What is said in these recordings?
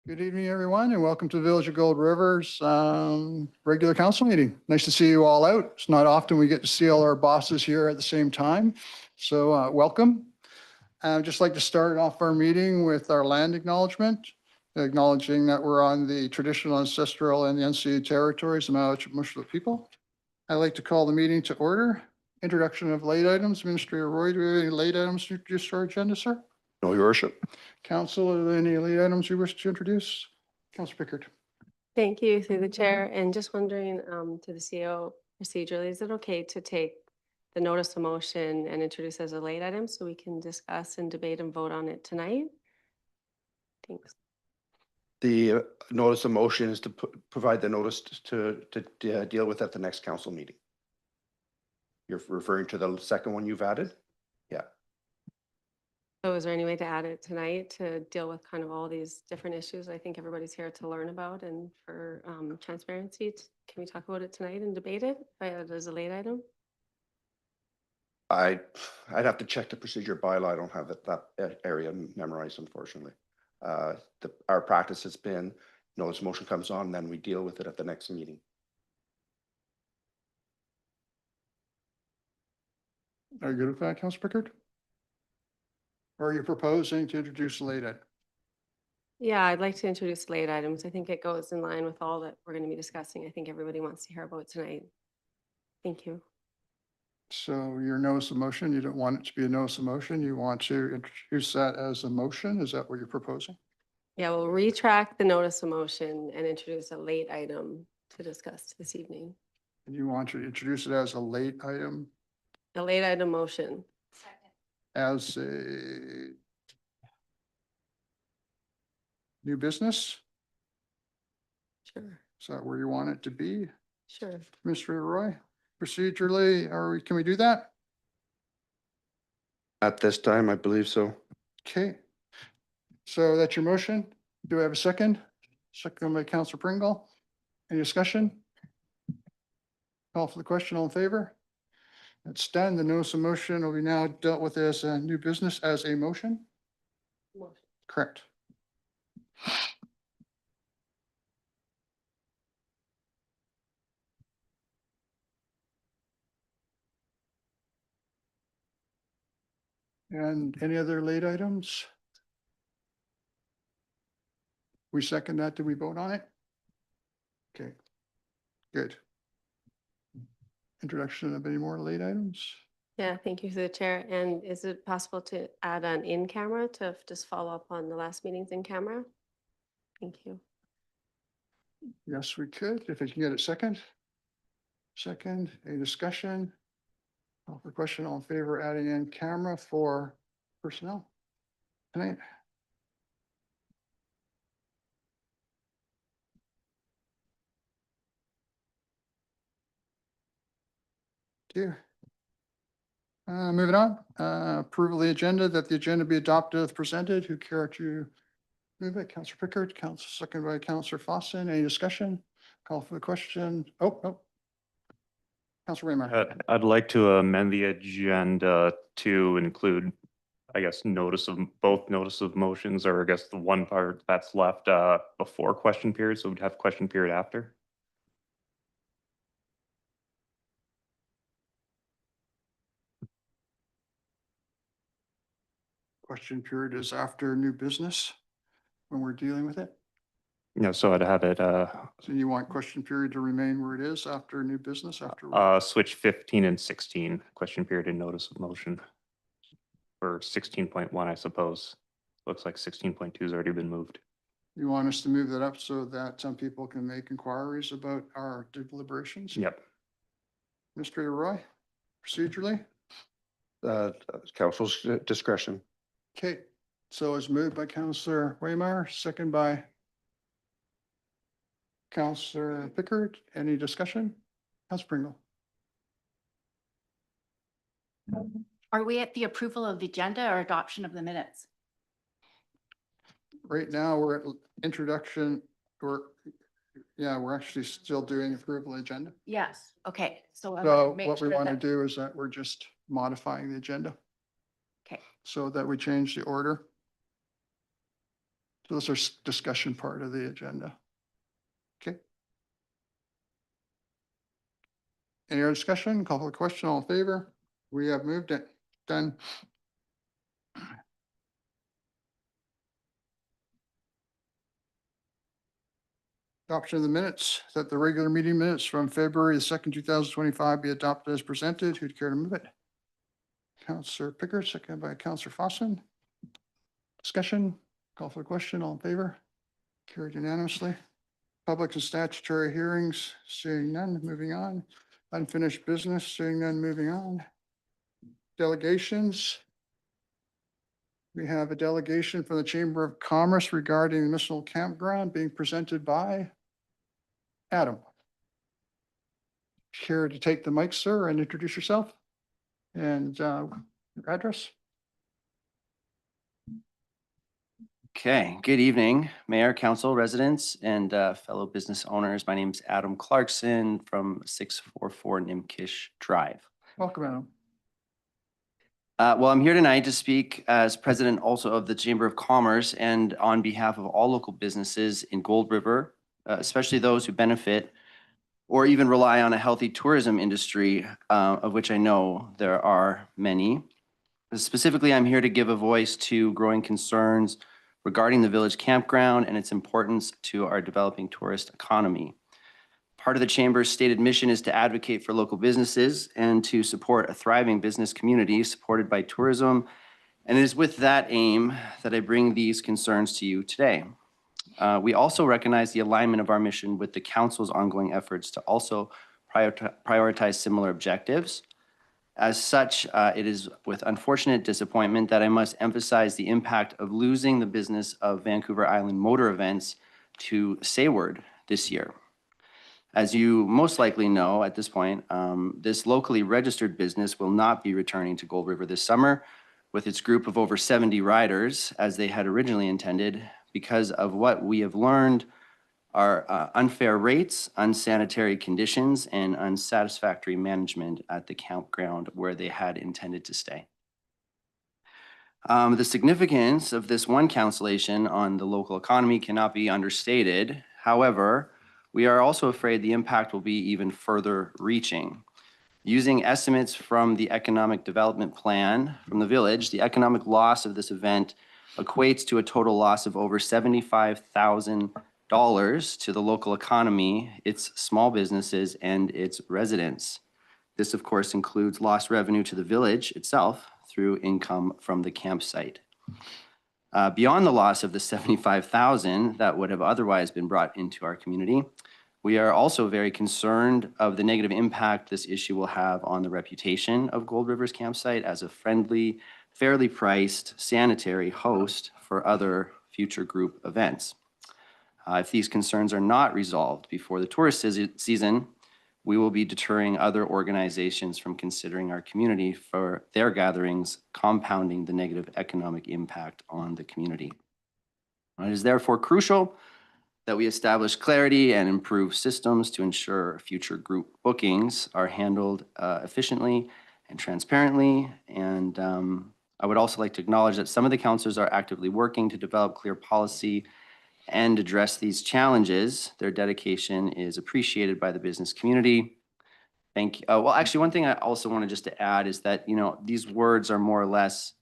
Good evening, everyone, and welcome to the Village of Gold River's regular council meeting. Nice to see you all out. It's not often we get to see all our bosses here at the same time, so welcome. I'd just like to start off our meeting with our land acknowledgement, acknowledging that we're on the traditional, ancestral, and the unceded territories of Mushroom people. I'd like to call the meeting to order. Introduction of late items. Administrator Roy, do we have any late items to introduce to our agenda, sir? No, your worship. Council, are there any late items you wish to introduce? Councilor Pickard. Thank you through the chair. And just wondering to the CEO procedurally, is it okay to take the notice of motion and introduce as a late item so we can discuss and debate and vote on it tonight? Thanks. The notice of motion is to provide the notice to deal with at the next council meeting. You're referring to the second one you've added? Yeah. So is there any way to add it tonight to deal with kind of all these different issues I think everybody's here to learn about and for transparency? Can we talk about it tonight and debate it as a late item? I'd have to check the procedure bylaw. I don't have that area memorized, unfortunately. Our practice has been notice of motion comes on, then we deal with it at the next meeting. Are you good with that, Councilor Pickard? Or are you proposing to introduce a late item? Yeah, I'd like to introduce late items. I think it goes in line with all that we're going to be discussing. I think everybody wants to hear about tonight. Thank you. So your notice of motion, you don't want it to be a notice of motion. You want to introduce that as a motion? Is that what you're proposing? Yeah, we'll retract the notice of motion and introduce a late item to discuss this evening. And you want to introduce it as a late item, A late item motion. as a new business? Sure, Is that where you want it to be? sure. Mr. Roy, procedurally, can we do that? At this time, I believe so. Okay. So that's your motion. Do I have a second? Second by Councilor Pringle. Any discussion? Call for the question. All in favor? That's done. The notice of motion will be now dealt with as a new business as a motion. Correct. And any other late items? We second that. Did we vote on it? Okay, good. Introduction of any more late items? Yeah, thank you to the chair. And is it possible to add an in camera to just follow up on the last meeting's in camera? Thank you. Yes, we could, if we can get it second. Second, a discussion. Call for question, all in favor, adding in camera for personnel tonight. Thank you. Moving on, approval of the agenda, that the agenda be adopted as presented. Who care to move it? Councilor Pickard, second by Councilor Fossin. Any discussion? Call for the question. Oh. Councilor Waymire. I'd like to amend the agenda to include, I guess, both notice of motions, or I guess the one part that's left before question period, so we'd have question period after. Question period is after new business when we're dealing with it. Yeah, so I'd have it So you want question period to remain where it is after new business after? switch 15 and 16, question period and notice of motion. For 16.1, I suppose. Looks like 16.2 has already been moved. You want us to move that up so that some people can make inquiries about our deliberations? Yep. Mr. Roy, procedurally? Council's discretion. Okay, so it's moved by Councillor Waymire, second by Councillor Pickard. Any discussion? Councillor Pringle. Are we at the approval of the agenda or adoption of the minutes? Right now, we're at introduction, we're actually still doing approval agenda. Yes. Okay, so. I So wanna make what we sure want to that- do is that we're just modifying the agenda Okay, so that we change the order. So this is discussion part of the agenda. Okay. Any other discussion? Call for the question, all in favor? We have moved it. Done. Adoption of the minutes, that the regular meeting minutes from February the 2nd, 2025 be adopted as presented. Who'd care to move it? Counselor Pickard, seconded by Counselor Fossin. Discussion, call for the question, all in favor? Carried unanimously. Public and statutory hearings, seeing none, moving on. Unfinished business, seeing none, moving on. Delegations. We have a delegation from the Chamber of Commerce regarding the Missile Campground being presented by Adam. Care to take the mic, sir, and introduce yourself and your address? Okay, good evening, Mayor, Council, residents, and fellow business owners. My name is Adam Clarkson from 644 Nimkish Drive. Welcome, Adam. Well, I'm here tonight to speak as president also of the Chamber of Commerce and on behalf of all local businesses in Gold River, especially those who benefit or even rely on a healthy tourism industry, of which I know there are many. Specifically, I'm here to give a voice to growing concerns regarding the village campground and its importance to our developing tourist economy. Part of the Chamber's stated mission is to advocate for local businesses and to support a thriving business community supported by tourism. And it is with that aim that I bring these concerns to you today. We also recognize the alignment of our mission with the Council's ongoing efforts to also prioritize similar objectives. As such, it is with unfortunate disappointment that I must emphasize the impact of losing the business of Vancouver Island Motor Events to Sayward this year. As you most likely know at this point, this locally registered business will not be returning to Gold River this summer with its group of over 70 riders as they had originally intended because of what we have learned are unfair rates, unsanitary conditions, and unsatisfactory management at the campground where they had intended to stay. The significance of this one cancellation on the local economy cannot be understated. However, we are also afraid the impact will be even further reaching. Using estimates from the economic development plan from the village, the economic loss of this event equates to a total loss of over $75,000 to the local economy, its small businesses, and its residents. This, of course, includes lost revenue to the village itself through income from the campsite. Beyond the loss of the $75,000 that would have otherwise been brought into our community, we are also very concerned of the negative impact this issue will have on the reputation of Gold River's campsite as a friendly, fairly priced, sanitary host for other future group events. If these concerns are not resolved before the tourist season, we will be deterring other organizations from considering our community for their gatherings, compounding the negative economic impact on the community. It is therefore crucial that we establish clarity and improve systems to ensure future group bookings are handled efficiently and transparently. And I would also like to acknowledge that some of the councillors are actively working to develop clear policy and address these challenges. Their dedication is appreciated by the business community. Thank you. Well, actually, one thing I also wanted just to add is that, you know, these words are more or less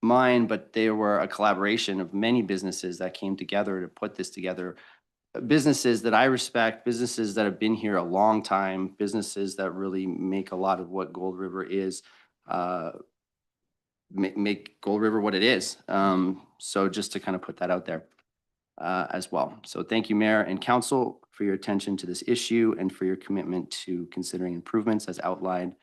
mine, but they were a collaboration of many businesses that came together to put this together. Businesses that I respect, businesses that have been here a long time, businesses that really make a lot of what Gold River is, make Gold River what it is. So just to kind of put that out there as well. So thank you, Mayor and Council, for your attention to this issue and for your commitment to considering improvements as outlined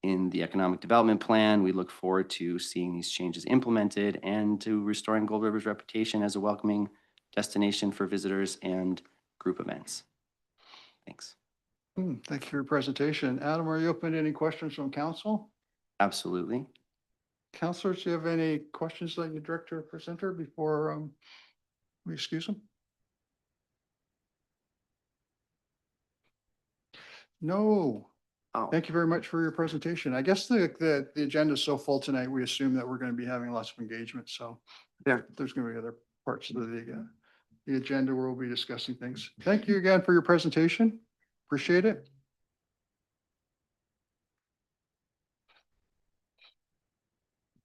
in the Economic Development Plan. We look forward to seeing these changes implemented and to restoring Gold River's reputation as a welcoming destination for visitors and group events. Thanks. Thank you for your presentation. Adam, are you open to any questions from council? Absolutely. Councilors, do you have any questions that you direct to our presenter before we excuse them? No. Oh. Thank you very much for your presentation. I guess the agenda is so full tonight, we assume that we're going to be having lots of engagement. So Fair. there's going to be other parts of the agenda where we'll be discussing things. Thank you again for your presentation. Appreciate it.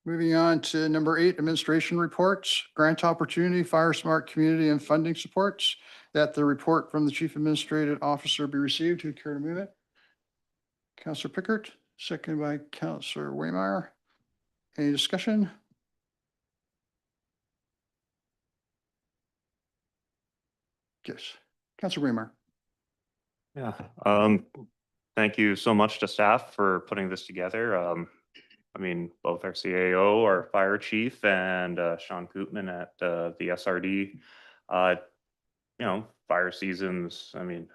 Moving on to number 8, administration reports, grant opportunity, fire smart community and funding supports. That the report from the chief administrative officer be received. Who'd care to move it? Counselor Pickert, second by Counselor Waymeyer. Any discussion? Yes, Counselor Waymeyer. Yeah, thank you so much to staff for putting this together. I mean, both our CAO, our fire chief, and Sean Koopman at the SRD. Fire seasons, I mean,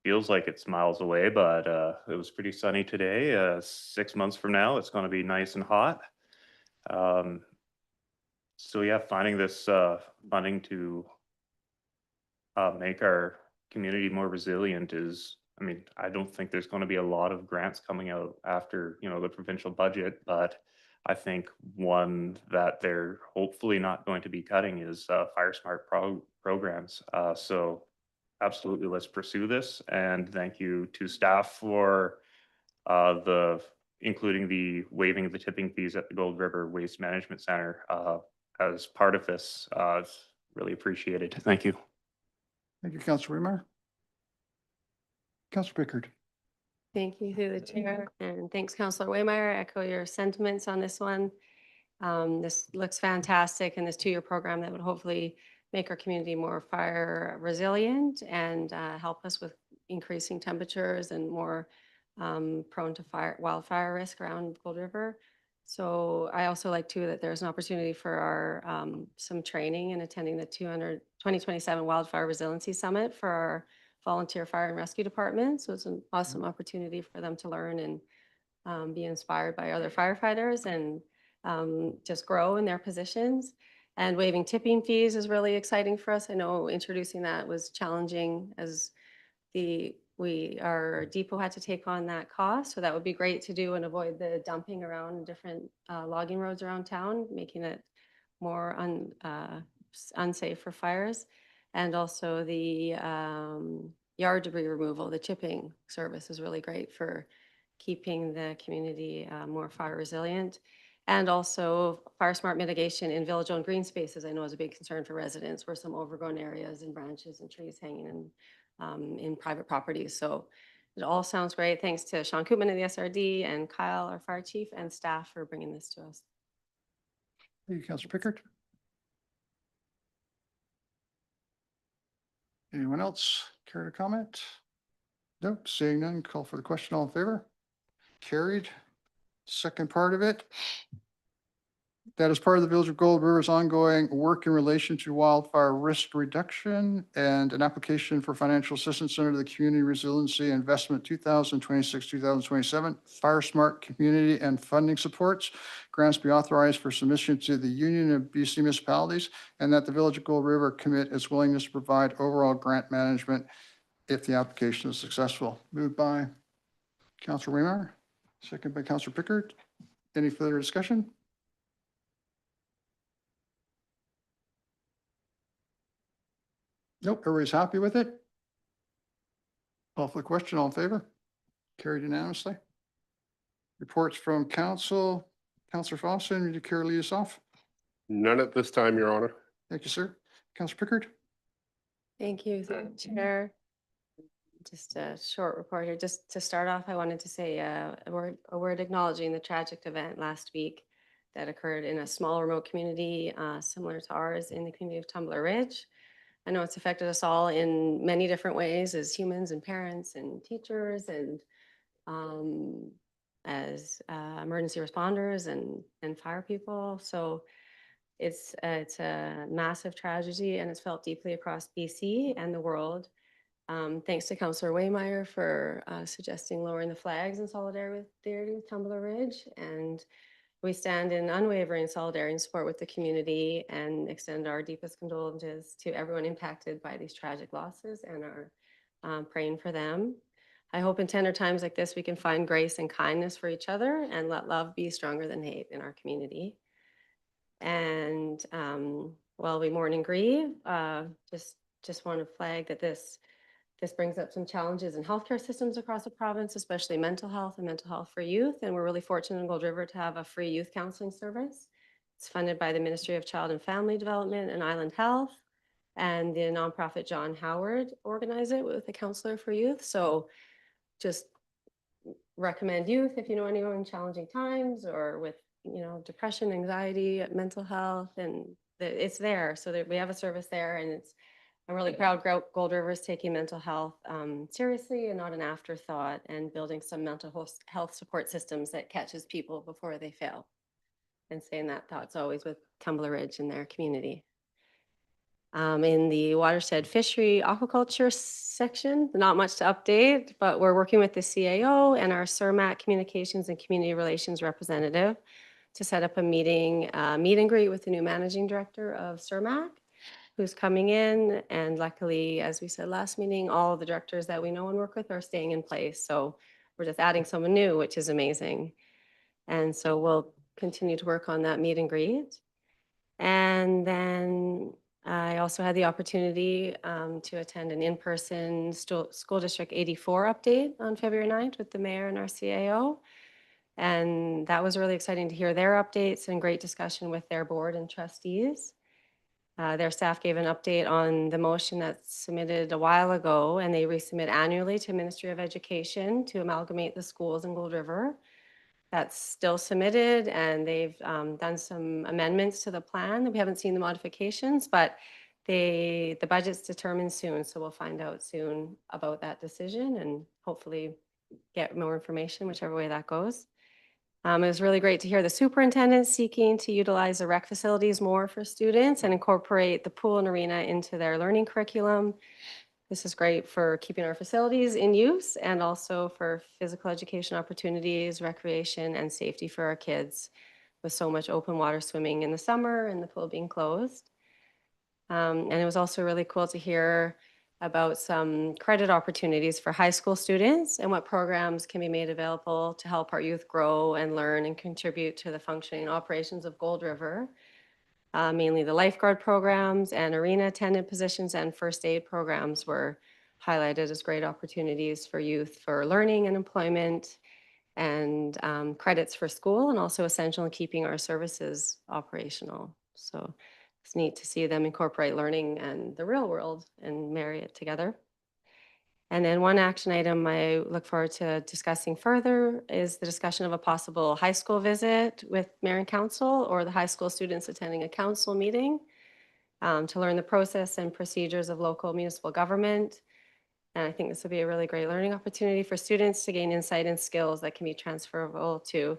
feels like it's miles away, but it was pretty sunny today. 6 months from now, it's going to be nice and hot. So yeah, finding this funding to make our community more resilient is, I mean, I don't think there's going to be a lot of grants coming out after, the provincial budget, but I think one that they're hopefully not going to be cutting is Fire Smart programs. So absolutely, let's pursue this. And thank you to staff for including the waiving of the tipping fees at the Gold River Waste Management Center as part of this. Really appreciate it. Thank you. Thank you, Counselor Waymeyer. Counselor Pickard. Thank you through the chair, and thanks, Counselor Waymeyer. Echo your sentiments on this one. This looks fantastic, and this 2-year program that would hopefully make our community more fire resilient and help us with increasing temperatures and more prone to wildfire risk around Gold River. So I also like too that there's an opportunity for our some training and attending the 2027 Wildfire Resiliency Summit for our volunteer fire and rescue department. So it's an awesome opportunity for them to learn and be inspired by other firefighters and just grow in their positions. And waiving tipping fees is really exciting for us. I know introducing that was challenging as our depot had to take on that cost. So that would be great to do and avoid the dumping around different logging roads around town, making it more unsafe for fires. And also the yard debris removal, the chipping service is really great for keeping the community more fire resilient. And also fire smart mitigation in village-owned green spaces, I know is a big concern for residents, where some overgrown areas and branches and trees hanging in private properties. So it all sounds great. Thanks to Sean Koopman of the SRD and Kyle, our fire chief, and staff for bringing this to us. Thank you, Counselor Pickard. Anyone else care to comment? Nope, seeing none, call for the question. All in favor? Carried. Second part of it. That is part of the Village of Gold River's ongoing work in relation to wildfire risk reduction and an application for financial assistance under the Community Resiliency Investment 2026-2027 Fire Smart Community and Funding Supports. Grants be authorized for submission to the Union of BC Municipalities, and that the Village of Gold River commit its willingness to provide overall grant management if the application is successful. Moved by Councilor Waymeyer, second by Councilor Pickard. Any further discussion? Nope, everybody's happy with it? Call for the question, all in favor? Carried unanimously. Reports from council. Councilor Foster, would you care to lead us off? None at this time, Your Honor. Thank you, sir. Councilor Pickard? Thank you, through the chair. Just a short report here. Just to start off, I wanted to say a word acknowledging the tragic event last week that occurred in a small remote community similar to ours in the community of Tumbler Ridge. I know it's affected us all in many different ways as humans and parents and teachers and as emergency responders and fire people. So it's a massive tragedy and it's felt deeply across BC and the world. Thanks to Councillor Waymeyer for suggesting lowering the flags in solidarity with Tumbler Ridge. And we stand in unwavering solidarity and support with the community and extend our deepest condolences to everyone impacted by these tragic losses and are praying for them. I hope in tender times like this, we can find grace and kindness for each other and let love be stronger than hate in our community. And well, we mourn and grieve. Just want to flag that this brings up some challenges in healthcare systems across the province, especially mental health and mental health for youth. And we're really fortunate in Gold River to have a free youth counseling service. It's funded by the Ministry of Child and Family Development and Island Health. And the nonprofit John Howard organized it with a counselor for youth. So just recommend youth if you know anyone in challenging times or with, depression, anxiety, mental health, and it's there. So that we have a service there, and I'm really proud Gold River is taking mental health seriously and not an afterthought, and building some mental health support systems that catches people before they fail. And saying that thought's always with Tumbler Ridge and their community. In the watershed fishery aquaculture section, not much to update, but we're working with the CAO and our CERMAC communications and community relations representative to set up a meet and greet with the new managing director of CERMAC, who's coming in. And luckily, as we said last meeting, all of the directors that we know and work with are staying in place. So we're just adding someone new, which is amazing. And so we'll continue to work on that meet and greet. And then I also had the opportunity to attend an in-person School District 84 update on February 9th with the mayor and our CAO. And that was really exciting to hear their updates and great discussion with their board and trustees. Their staff gave an update on the motion that's submitted a while ago, and they resubmit annually to Ministry of Education to amalgamate the schools in Gold River. That's still submitted, and they've done some amendments to the plan. We haven't seen the modifications, but the budget's determined soon, so we'll find out soon about that decision and hopefully get more information, whichever way that goes. It was really great to hear the superintendent seeking to utilize the rec facilities more for students and incorporate the pool and arena into their learning curriculum. This is great for keeping our facilities in use and also for physical education opportunities, recreation, and safety for our kids with so much open water swimming in the summer and the pool being closed. And it was also really cool to hear about some credit opportunities for high school students and what programs can be made available to help our youth grow and learn and contribute to the functioning operations of Gold River. Mainly the lifeguard programs and arena attendant positions and first aid programs were highlighted as great opportunities for youth for learning and employment, and credits for school, and also essential in keeping our services operational. So it's neat to see them incorporate learning and the real world and marry it together. And then one action item I look forward to discussing further is the discussion of a possible high school visit with mayor and council, or the high school students attending a council meeting to learn the process and procedures of local municipal government. And I think this will be a really great learning opportunity for students to gain insight and skills that can be transferable to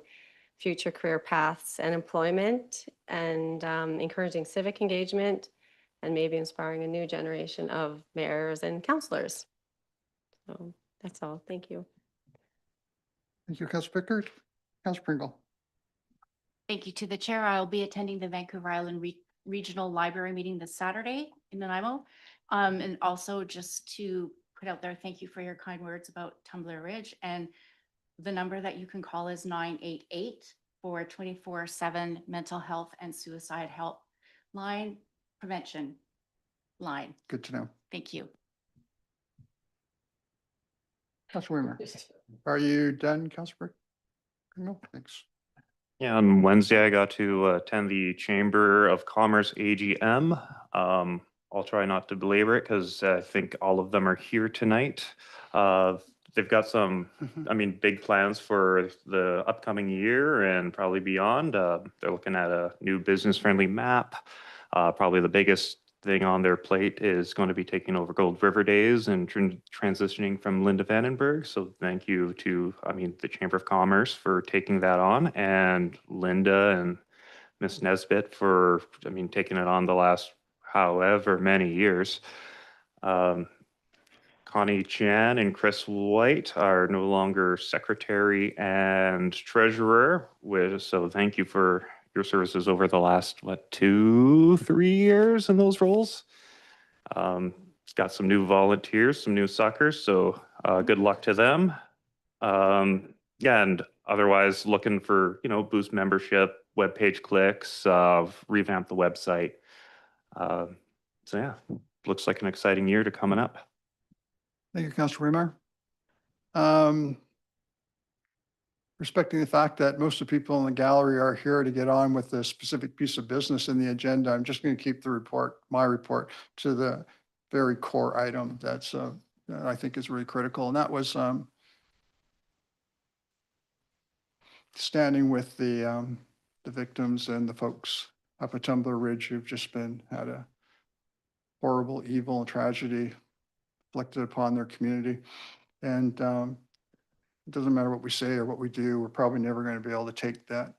future career paths and employment, and encouraging civic engagement and maybe inspiring a new generation of mayors and councillors. So that's all. Thank you. Thank you, Councilor Pickard. Councilor Pringle. Thank you to the chair. I'll be attending the Vancouver Island Regional Library meeting this Saturday in Nanaimo. And also just to put out there, thank you for your kind words about Tumbler Ridge. And the number that you can call is 988 for 24/7 mental health and suicide help line, prevention line. Good to know. Thank you. Councilor Weimer. Are you done, Councilor Pringle? Thanks. Yeah, on Wednesday, I got to attend the Chamber of Commerce AGM. I'll try not to belabor it because I think all of them are here tonight. They've got some, big plans for the upcoming year and probably beyond. They're looking at a new business-friendly map. Probably the biggest thing on their plate is going to be taking over Gold River Days and transitioning from Linda Vandenberg. So thank you to, the Chamber of Commerce for taking that on, and Linda and Miss Nesbitt for, taking it on the last however many years. Connie Chan and Chris White are no longer secretary and treasurer. So thank you for your services over the last, 2-3 years in those roles. It's got some new volunteers, some new suckers, so good luck to them. And otherwise looking for, boost membership, webpage clicks, revamp the website. So yeah, looks like an exciting year to coming up. Thank you, Councilor Waymire. Um, Respecting the fact that most of the people in the gallery are here to get on with a specific piece of business in the agenda, I'm just going to keep the report, my report, to the very core item that's, that I think is really critical, and that was standing with the victims and the folks up at Tumbler Ridge who've just had a horrible evil and tragedy inflicted upon their community. And it doesn't matter what we say or what we do, we're probably never going to be able to take that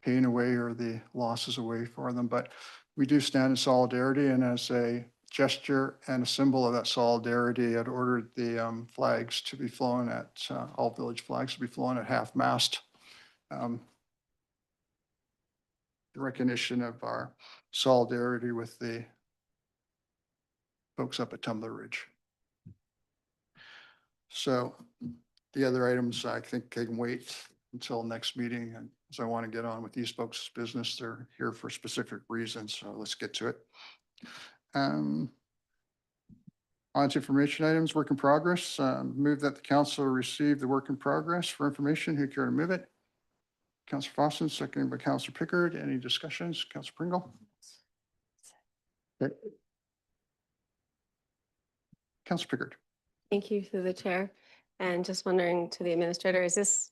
pain away or the losses away for them. But we do stand in solidarity, and as a gesture and a symbol of that solidarity, I'd ordered the flags to be flown at, all village flags to be flown at half mast. The recognition of our solidarity with the folks up at Tumbler Ridge. So the other items, I think they can wait until next meeting, and so I want to get on with these folks' business. They're here for specific reasons, so let's get to it. On to information items, work in progress. Move that the council receive the work in progress for information. Who care to move it? Councillor Fawson, seconded by Councillor Pickard. Any discussions? Councillor Pringle? Okay. Councillor Pickard. Thank you through the chair. And just wondering to the administrator,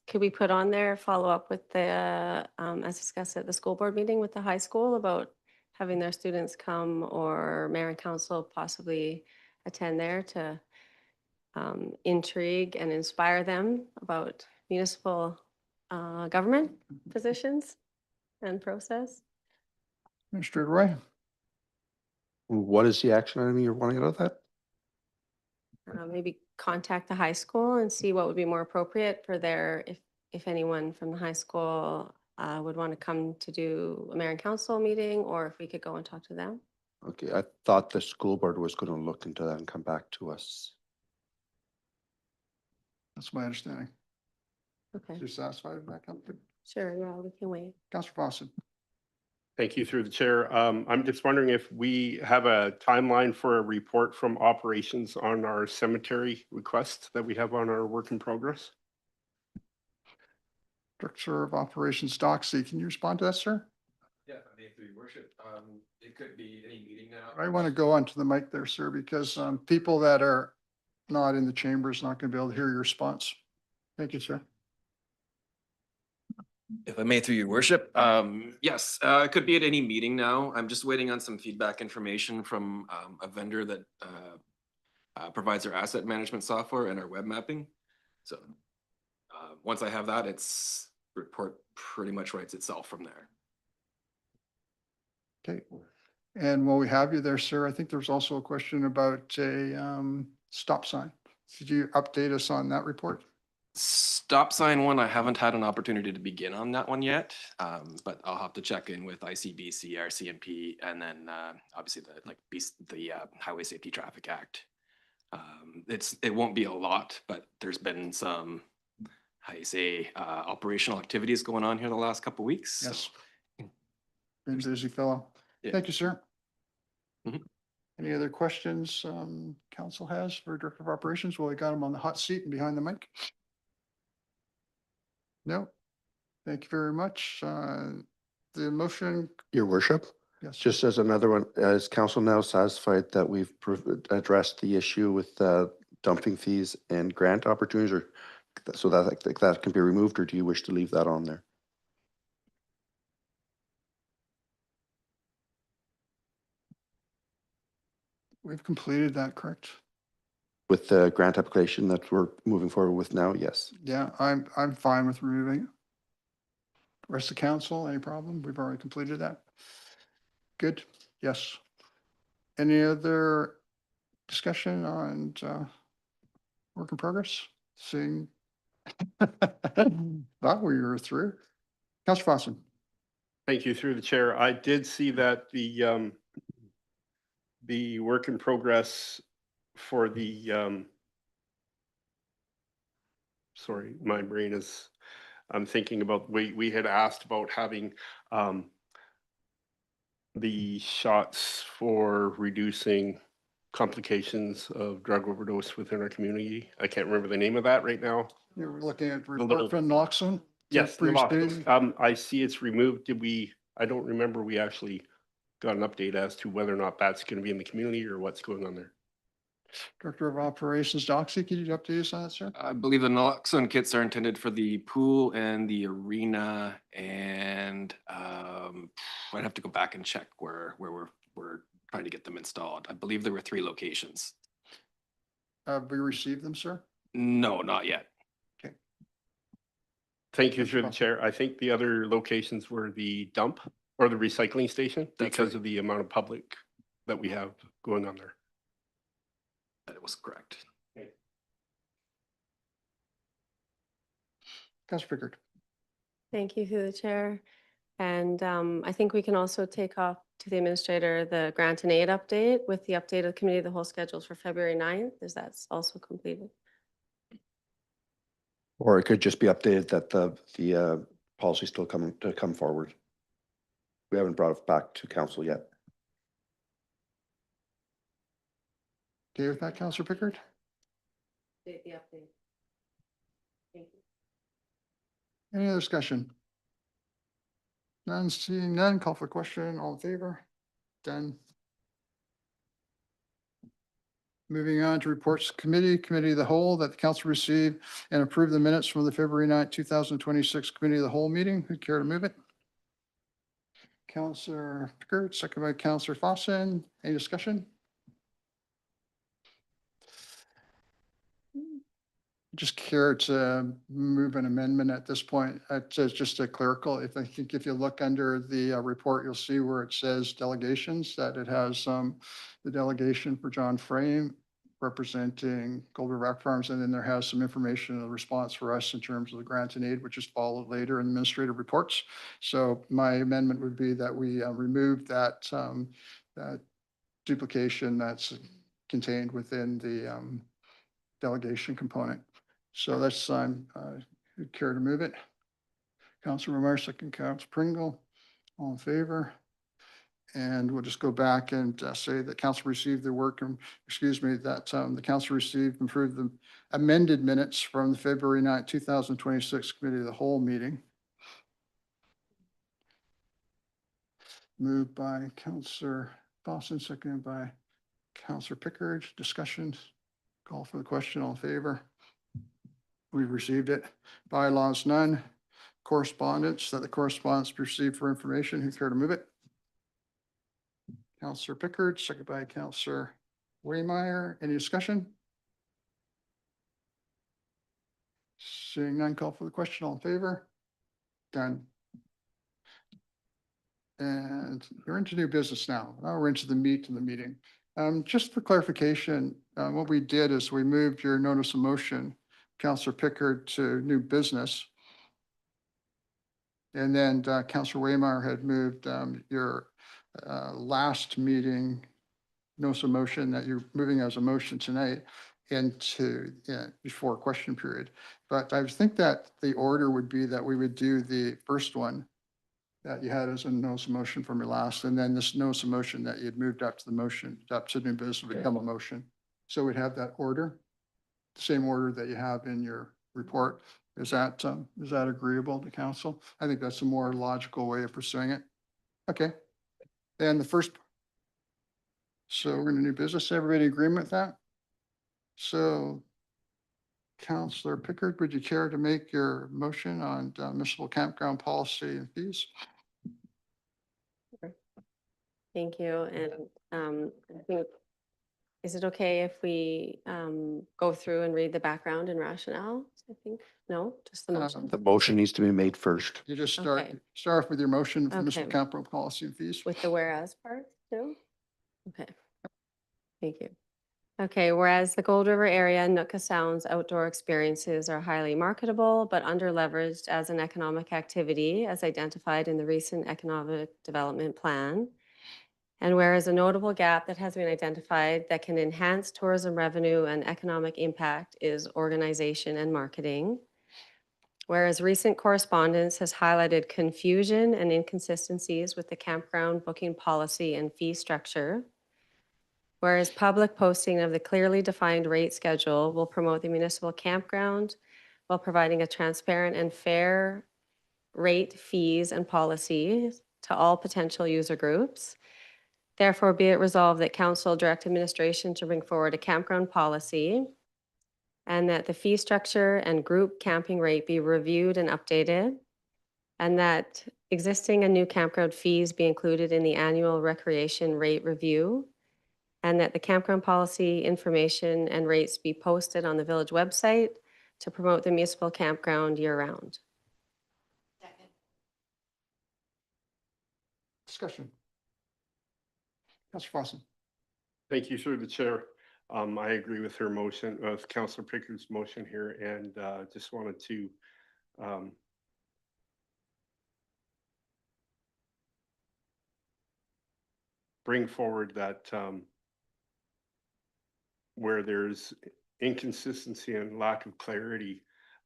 could we put on there, follow up with the, as discussed at the school board meeting with the high school about having their students come, or mayor and council possibly attend there to intrigue and inspire them about municipal government positions and process? Mr. Roy? What is the action item you're wanting out of that? Maybe contact the high school and see what would be more appropriate for their, if anyone from the high school would want to come to do a mayor and council meeting, or if we could go and talk to them. Okay, I thought the school board was going to look into that and come back to us. That's my understanding. Okay, You're satisfied with that, Councillor? sure, yeah, we can wait. Councillor Fawcett? Thank you through the chair. I'm just wondering if we have a timeline for a report from operations on our cemetery request that we have on our work in progress. Director of Operations Doxy, can you respond to that, sir? Yeah, if I may, through your worship, it could be any meeting now. I want to go onto the mic there, sir, because people that are not in the chamber is not going to be able to hear your response. Thank you, sir. If I may, through your worship, yes, it could be at any meeting now. I'm just waiting on some feedback information from a vendor that provides our asset management software and our web mapping. So once I have that, it's report pretty much writes itself from there. Okay. And while we have you there, sir, I think there's also a question about a stop sign. Could you update us on that report? Stop sign one, I haven't had an opportunity to begin on that one yet, but I'll have to check in with ICBC, RCMP, and then obviously the Highway Safety Traffic Act. It won't be a lot, but there's been some, how you say, operational activities going on here the last couple of weeks. Yes. Been busy fellow. Yeah. Thank you, sir. Mhm. Any other questions council has for Director of Operations? Well, we got him on the hot seat and behind the mic. No. Thank you very much. The motion, Your worship, yes. just as another one, is council now satisfied that we've addressed the issue with dumping fees and grant opportunities, or so that can be removed, or do you wish to leave that on there? We've completed that, correct? With the grant application that we're moving forward with now, yes. Yeah, I'm fine with removing it. Rest of council, any problem? We've already completed that. Good, yes. Any other discussion on work in progress? Seeing thought we were through. Councillor Fawson? Thank you through the chair. I did see that the work in progress for the sorry, my brain is, I'm thinking about, we had asked about having the shots for reducing complications of drug overdose within our community. I can't remember the name of that right now. You're looking at little- report from naloxone? Yes, Pre-stated? I see it's removed. I don't remember we actually got an update as to whether or not that's going to be in the community or what's going on there. Director of Operations, Doxy, could you update us on that, sir? I believe the naloxone kits are intended for the pool and the arena, and I'd have to go back and check where we're trying to get them installed. I believe there were 3 locations. Have we received them, sir? No, not yet. Thank you through the chair. I think the other locations were the dump or the recycling station That's because right. of the amount of public that we have going on there. That was correct. Councilor Pickard. Thank you through the chair. And I think we can also take off to the administrator the grant and aid update with the updated committee of the whole schedules for February 9th. Is that also completed? Or it could just be updated that the policy is still coming to come forward. We haven't brought it back to council yet. Okay with that, Councilor Pickard? The update. Thank you. Any other discussion? None, seeing none, call for question, all in favor? Done. Moving on to reports committee of the whole that the council received and approve the minutes from the February 9th, 2026 committee of the whole meeting. Who'd care to move it? Councilor Pickard, second by Councilor Fossin. Any discussion? Just care to move an amendment at this point. It says just a clerical. I think if you look under the report, you'll see where it says delegations, that it has the delegation for John Frame representing Gold River Rock Farms, and then there has some information and a response for us in terms of the grant and aid, which is followed later in administrative reports. So my amendment would be that we remove that duplication that's contained within the delegation component. So that's, who'd care to move it? Councilor Romar, second Councilor Pringle, all in favor? And we'll just go back and say that council received the work, that the council received and approved the amended minutes from the February 9th, 2026 committee of the whole meeting. Moved by Councilor Boston, seconded by Councilor Pickard. Discussions? Call for the question, all in favor? We've received it. Bylaws, none. Correspondence, that the correspondence be received for information. Who care to move it? Councilor Pickard, second by Councilor Waymeyer. Any discussion? Seeing none, call for the question. All in favor? Done. And we're into new business now. Now we're into the meat of the meeting. Just for clarification, what we did is we moved your notice of motion, Councilor Pickard, to new business. And then Councilor Waymeyer had moved your last meeting notice of motion that you're moving as a motion tonight into before question period. But I think that the order would be that we would do the first one that you had as a notice of motion from your last, and then this notice of motion that you'd moved up to the motion, up to new business would become a motion. So we'd have that order, the same order that you have in your report. Is that agreeable to council? I think that's a more logical way of pursuing it. Okay. Then the first. So we're in a new business. Everybody in agreement with that? So Councilor Pickard, would you care to make your motion on municipal campground policy and fees? Thank you. And I think, is it okay if we go through and read the background and rationale? I think, no, just the motion The motion needs to be made first. You just Okay. start off with your motion for municipal Okay. campground policy and fees. with the whereas part too? Okay. Thank you. Okay, whereas the Gold River area Nootka Sounds outdoor experiences are highly marketable but under-leveraged as an economic activity as identified in the recent economic development plan. And whereas a notable gap that has been identified that can enhance tourism revenue and economic impact is organization and marketing. Whereas recent correspondence has highlighted confusion and inconsistencies with the campground booking policy and fee structure. Whereas public posting of the clearly defined rate schedule will promote the municipal campground while providing a transparent and fair rate, fees, and policies to all potential user groups. Therefore, be it resolved that council direct administration to bring forward a campground policy and that the fee structure and group camping rate be reviewed and updated, and that existing and new campground fees be included in the annual recreation rate review, and that the campground policy information and rates be posted on the village website to promote the municipal campground year-round. Discussion. Councillor Fawcett. Thank you through the chair. I agree with her motion, with Councillor Pickard's motion here, and just wanted to bring forward that where there's inconsistency and lack of clarity.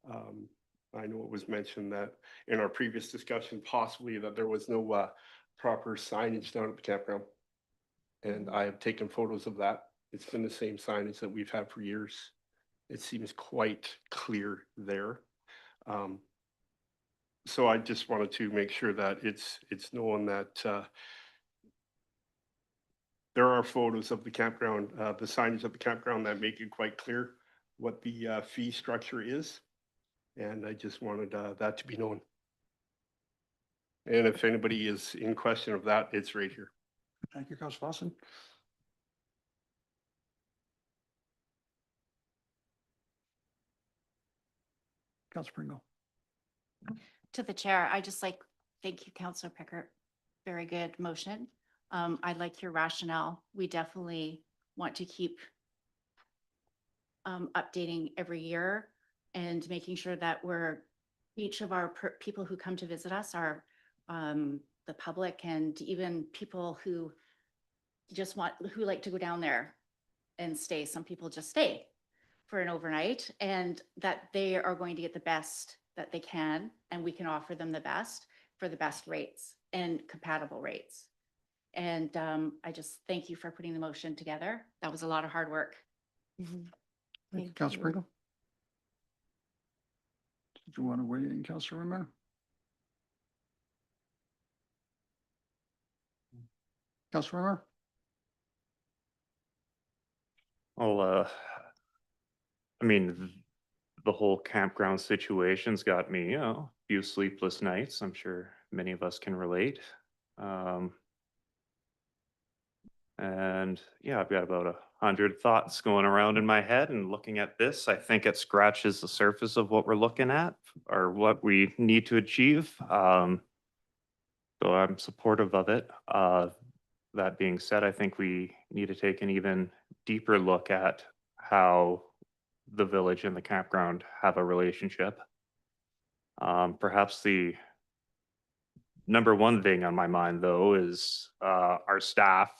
I know it was mentioned that in our previous discussion, possibly that there was no proper signage down at the campground. And I have taken photos of that. It's been the same signage that we've had for years. It seems quite clear there. So I just wanted to make sure that it's known that there are photos of the campground, the signage of the campground that make it quite clear what the fee structure is. And I just wanted that to be known. And if anybody is in question of that, it's right here. Thank you, Councillor Fawcett. Councillor Pringle. To the chair, I just like, thank you, Councillor Pickard. Very good motion. I like your rationale. We definitely want to keep updating every year and making sure that each of our people who come to visit us are the public and even people who who like to go down there and stay. Some people just stay for an overnight, and that they are going to get the best that they can, and we can offer them the best for the best rates and compatible rates. And I just thank you for putting the motion together. That was a lot of hard work. Thank you, Thank Councillor you. Pringle. Did you want to weigh in, Councillor Romero? Councillor Romero? Well, I mean, the whole campground situation's got me, a few sleepless nights. I'm sure many of us can relate. And yeah, I've got about 100 thoughts going around in my head, and looking at this, I think it scratches the surface of what we're looking at or what we need to achieve. So I'm supportive of it. That being said, I think we need to take an even deeper look at how the village and the campground have a relationship. Perhaps the number one thing on my mind, though, is our staff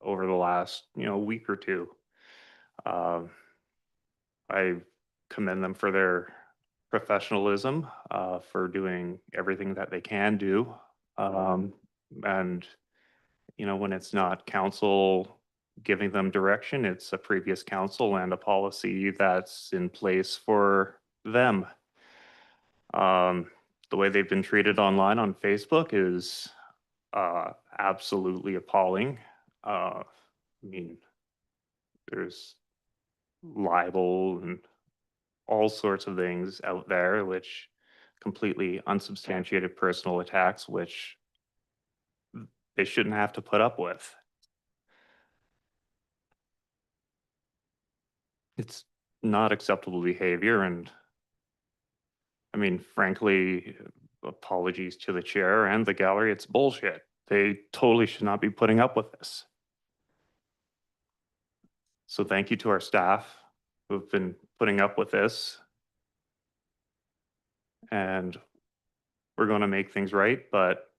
over the last week or two. I commend them for their professionalism, for doing everything that they can do. And when it's not council giving them direction, it's a previous council and a policy that's in place for them. The way they've been treated online on Facebook is absolutely appalling. I mean, there's libel and all sorts of things out there, which completely unsubstantiated personal attacks, which they shouldn't have to put up with. It's not acceptable behavior, and I mean, frankly, apologies to the chair and the gallery, it's bullshit. They totally should not be putting up with this. So thank you to our staff who've been putting up with this. And we're going to make things right, but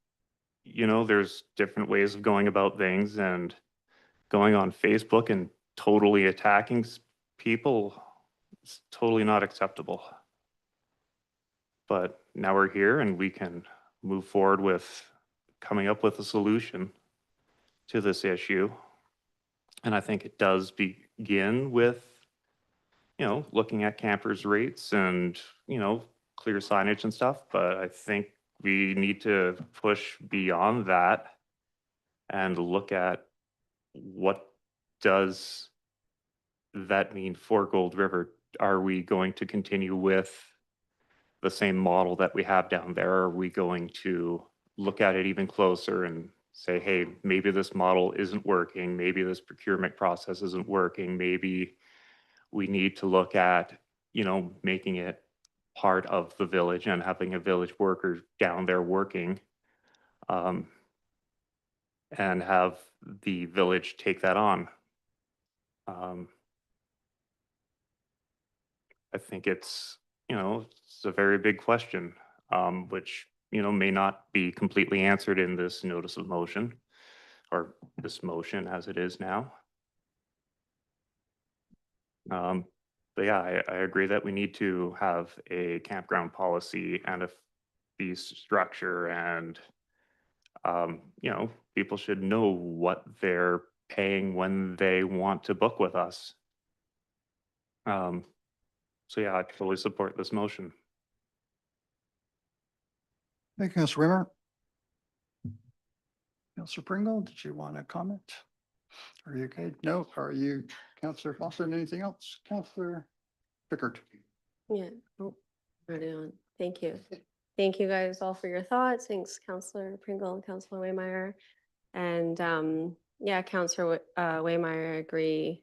there's different ways of going about things, and going on Facebook and totally attacking people is totally not acceptable. But now we're here and we can move forward with coming up with a solution to this issue. And I think it does begin with, looking at campers' rates and, clear signage and stuff. But I think we need to push beyond that and look at what does that mean for Gold River? Are we going to continue with the same model that we have down there? Are we going to look at it even closer and say, hey, maybe this model isn't working, maybe this procurement process isn't working, maybe we need to look at, making it part of the village and having a village worker down there working, and have the village take that on. I think it's a very big question, which, may not be completely answered in this notice of motion or this motion as it is now. But yeah, I agree that we need to have a campground policy and a fee structure, and, people should know what they're paying when they want to book with us. So yeah, I fully support this motion. Thank you, Mr. Weimer. Councillor Pringle, did you want to comment? Are you okay? No, are you, Councillor Foster, anything else? Councillor Pickard? Yeah, oh, ready on. Thank you. Thank you guys all for your thoughts. Thanks, Councillor Pringle and Councillor Waymeyer. And yeah, Councillor Waymeyer, I agree.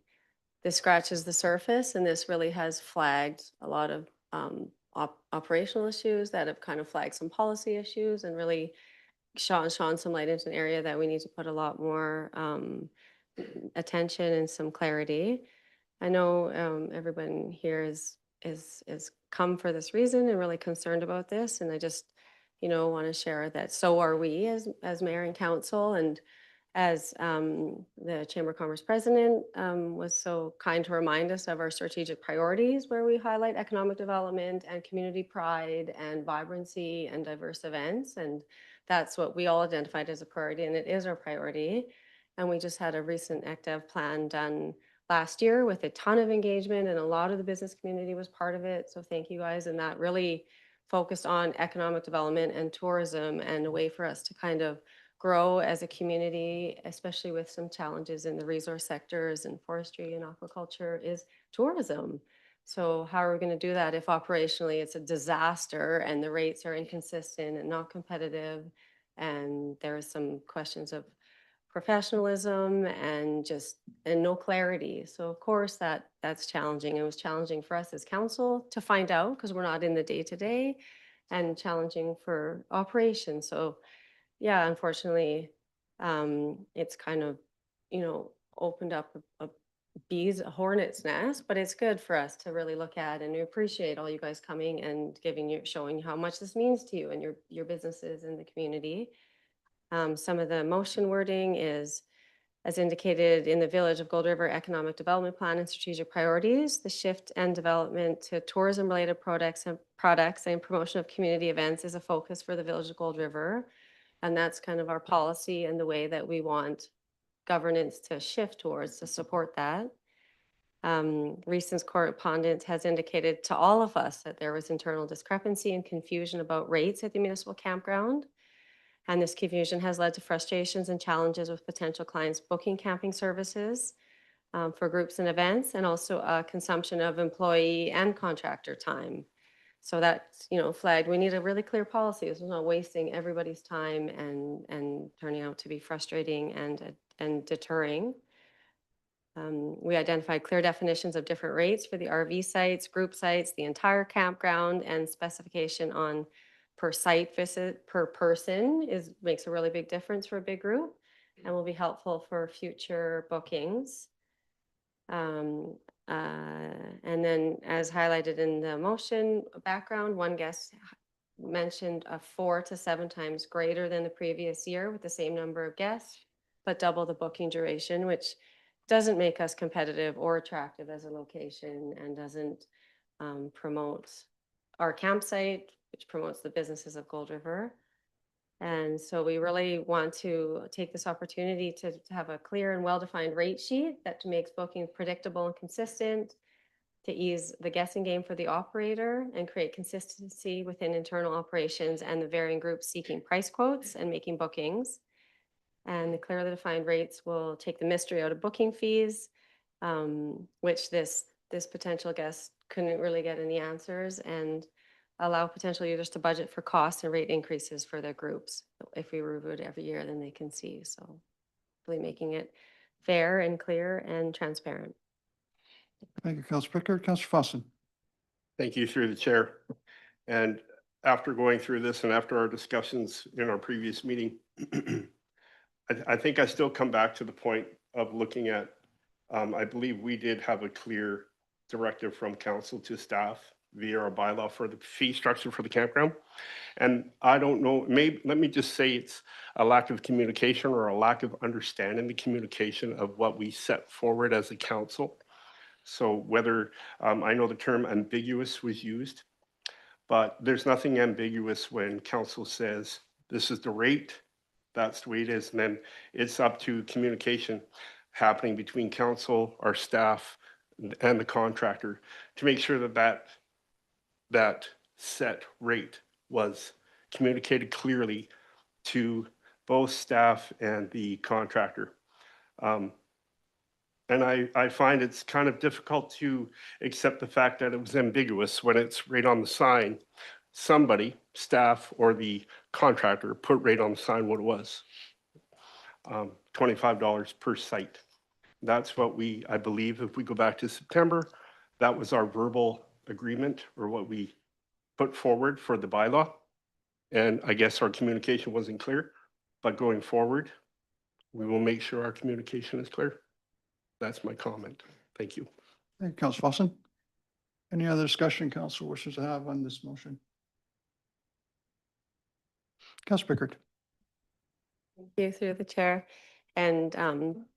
This scratches the surface, and this really has flagged a lot of operational issues that have kind of flagged some policy issues and really shone some light into an area that we need to put a lot more attention and some clarity. I know everyone here is come for this reason and really concerned about this, and I just want to share that so are we as mayor and council, and as the Chamber of Commerce president was so kind to remind us of our strategic priorities, where we highlight economic development and community pride and vibrancy and diverse events. And that's what we all identified as a priority, and it is our priority. And we just had a recent ECDEV plan done last year with a ton of engagement, and a lot of the business community was part of it. So thank you guys. And that really focused on economic development and tourism, and a way for us to kind of grow as a community, especially with some challenges in the resource sectors and forestry and aquaculture, is tourism. So how are we going to do that if operationally it's a disaster and the rates are inconsistent and not competitive, and there are some questions of professionalism and no clarity. So of course that's challenging. It was challenging for us as council to find out, because we're not in the day-to-day, and challenging for operations. So yeah, unfortunately, it's kind of, opened up a hornet's nest, but it's good for us to really look at, and we appreciate all you guys coming and showing how much this means to you and your businesses in the community. Some of the motion wording is, as indicated in the Village of Gold River Economic Development Plan and strategic priorities, the shift and development to tourism-related products and promotion of community events is a focus for the Village of Gold River. And that's kind of our policy and the way that we want governance to shift towards to support that. Recent correspondence has indicated to all of us that there was internal discrepancy and confusion about rates at the municipal campground. And this confusion has led to frustrations and challenges with potential clients booking camping services for groups and events, and also a consumption of employee and contractor time. So that's, flagged. We need a really clear policy. This is not wasting everybody's time and turning out to be frustrating and deterring. We identified clear definitions of different rates for the RV sites, group sites, the entire campground, and specification on per site visit per person makes a really big difference for a big group, and will be helpful for future bookings. And then, as highlighted in the motion background, one guest mentioned a 4 to 7 times greater than the previous year with the same number of guests, but double the booking duration, which doesn't make us competitive or attractive as a location, and doesn't promote our campsite which promotes the businesses of Gold River. And so we really want to take this opportunity to have a clear and well-defined rate sheet that makes booking predictable and consistent, to ease the guessing game for the operator and create consistency within internal operations and the varying groups seeking price quotes and making bookings. And the clearly defined rates will take the mystery out of booking fees, which this potential guest couldn't really get any answers, and allow potential users to budget for costs and rate increases for their groups. If we review it every year, then they can see. So really making it fair and clear and transparent. Thank you, Councillor Pickard. Councillor Fossin. Thank you through the chair. And after going through this and after our discussions in our previous meeting, I think I still come back to the point of looking at, I believe we did have a clear directive from council to staff via our bylaw for the fee structure for the campground. And I don't know, maybe, let me just say it's a lack of communication or a lack of understanding the communication of what we set forward as a council. So whether, I know the term ambiguous was used, but there's nothing ambiguous when council says, this is the rate, that's the way it is. And then it's up to communication happening between council, our staff, and the contractor to make sure that that set rate was communicated clearly to both staff and the contractor. And I find it's kind of difficult to accept the fact that it was ambiguous when it's right on the sign. Somebody, staff or the contractor, put right on the sign what it was. $25 per site. That's what I believe, if we go back to September, that was our verbal agreement or what we put forward for the bylaw. And I guess our communication wasn't clear, but going forward, we will make sure our communication is clear. That's my comment. Thank you. Thank you, Councillor Fossin. Any other discussion council wishes to have on this motion? Councillor Pickard. Thank you through the chair. And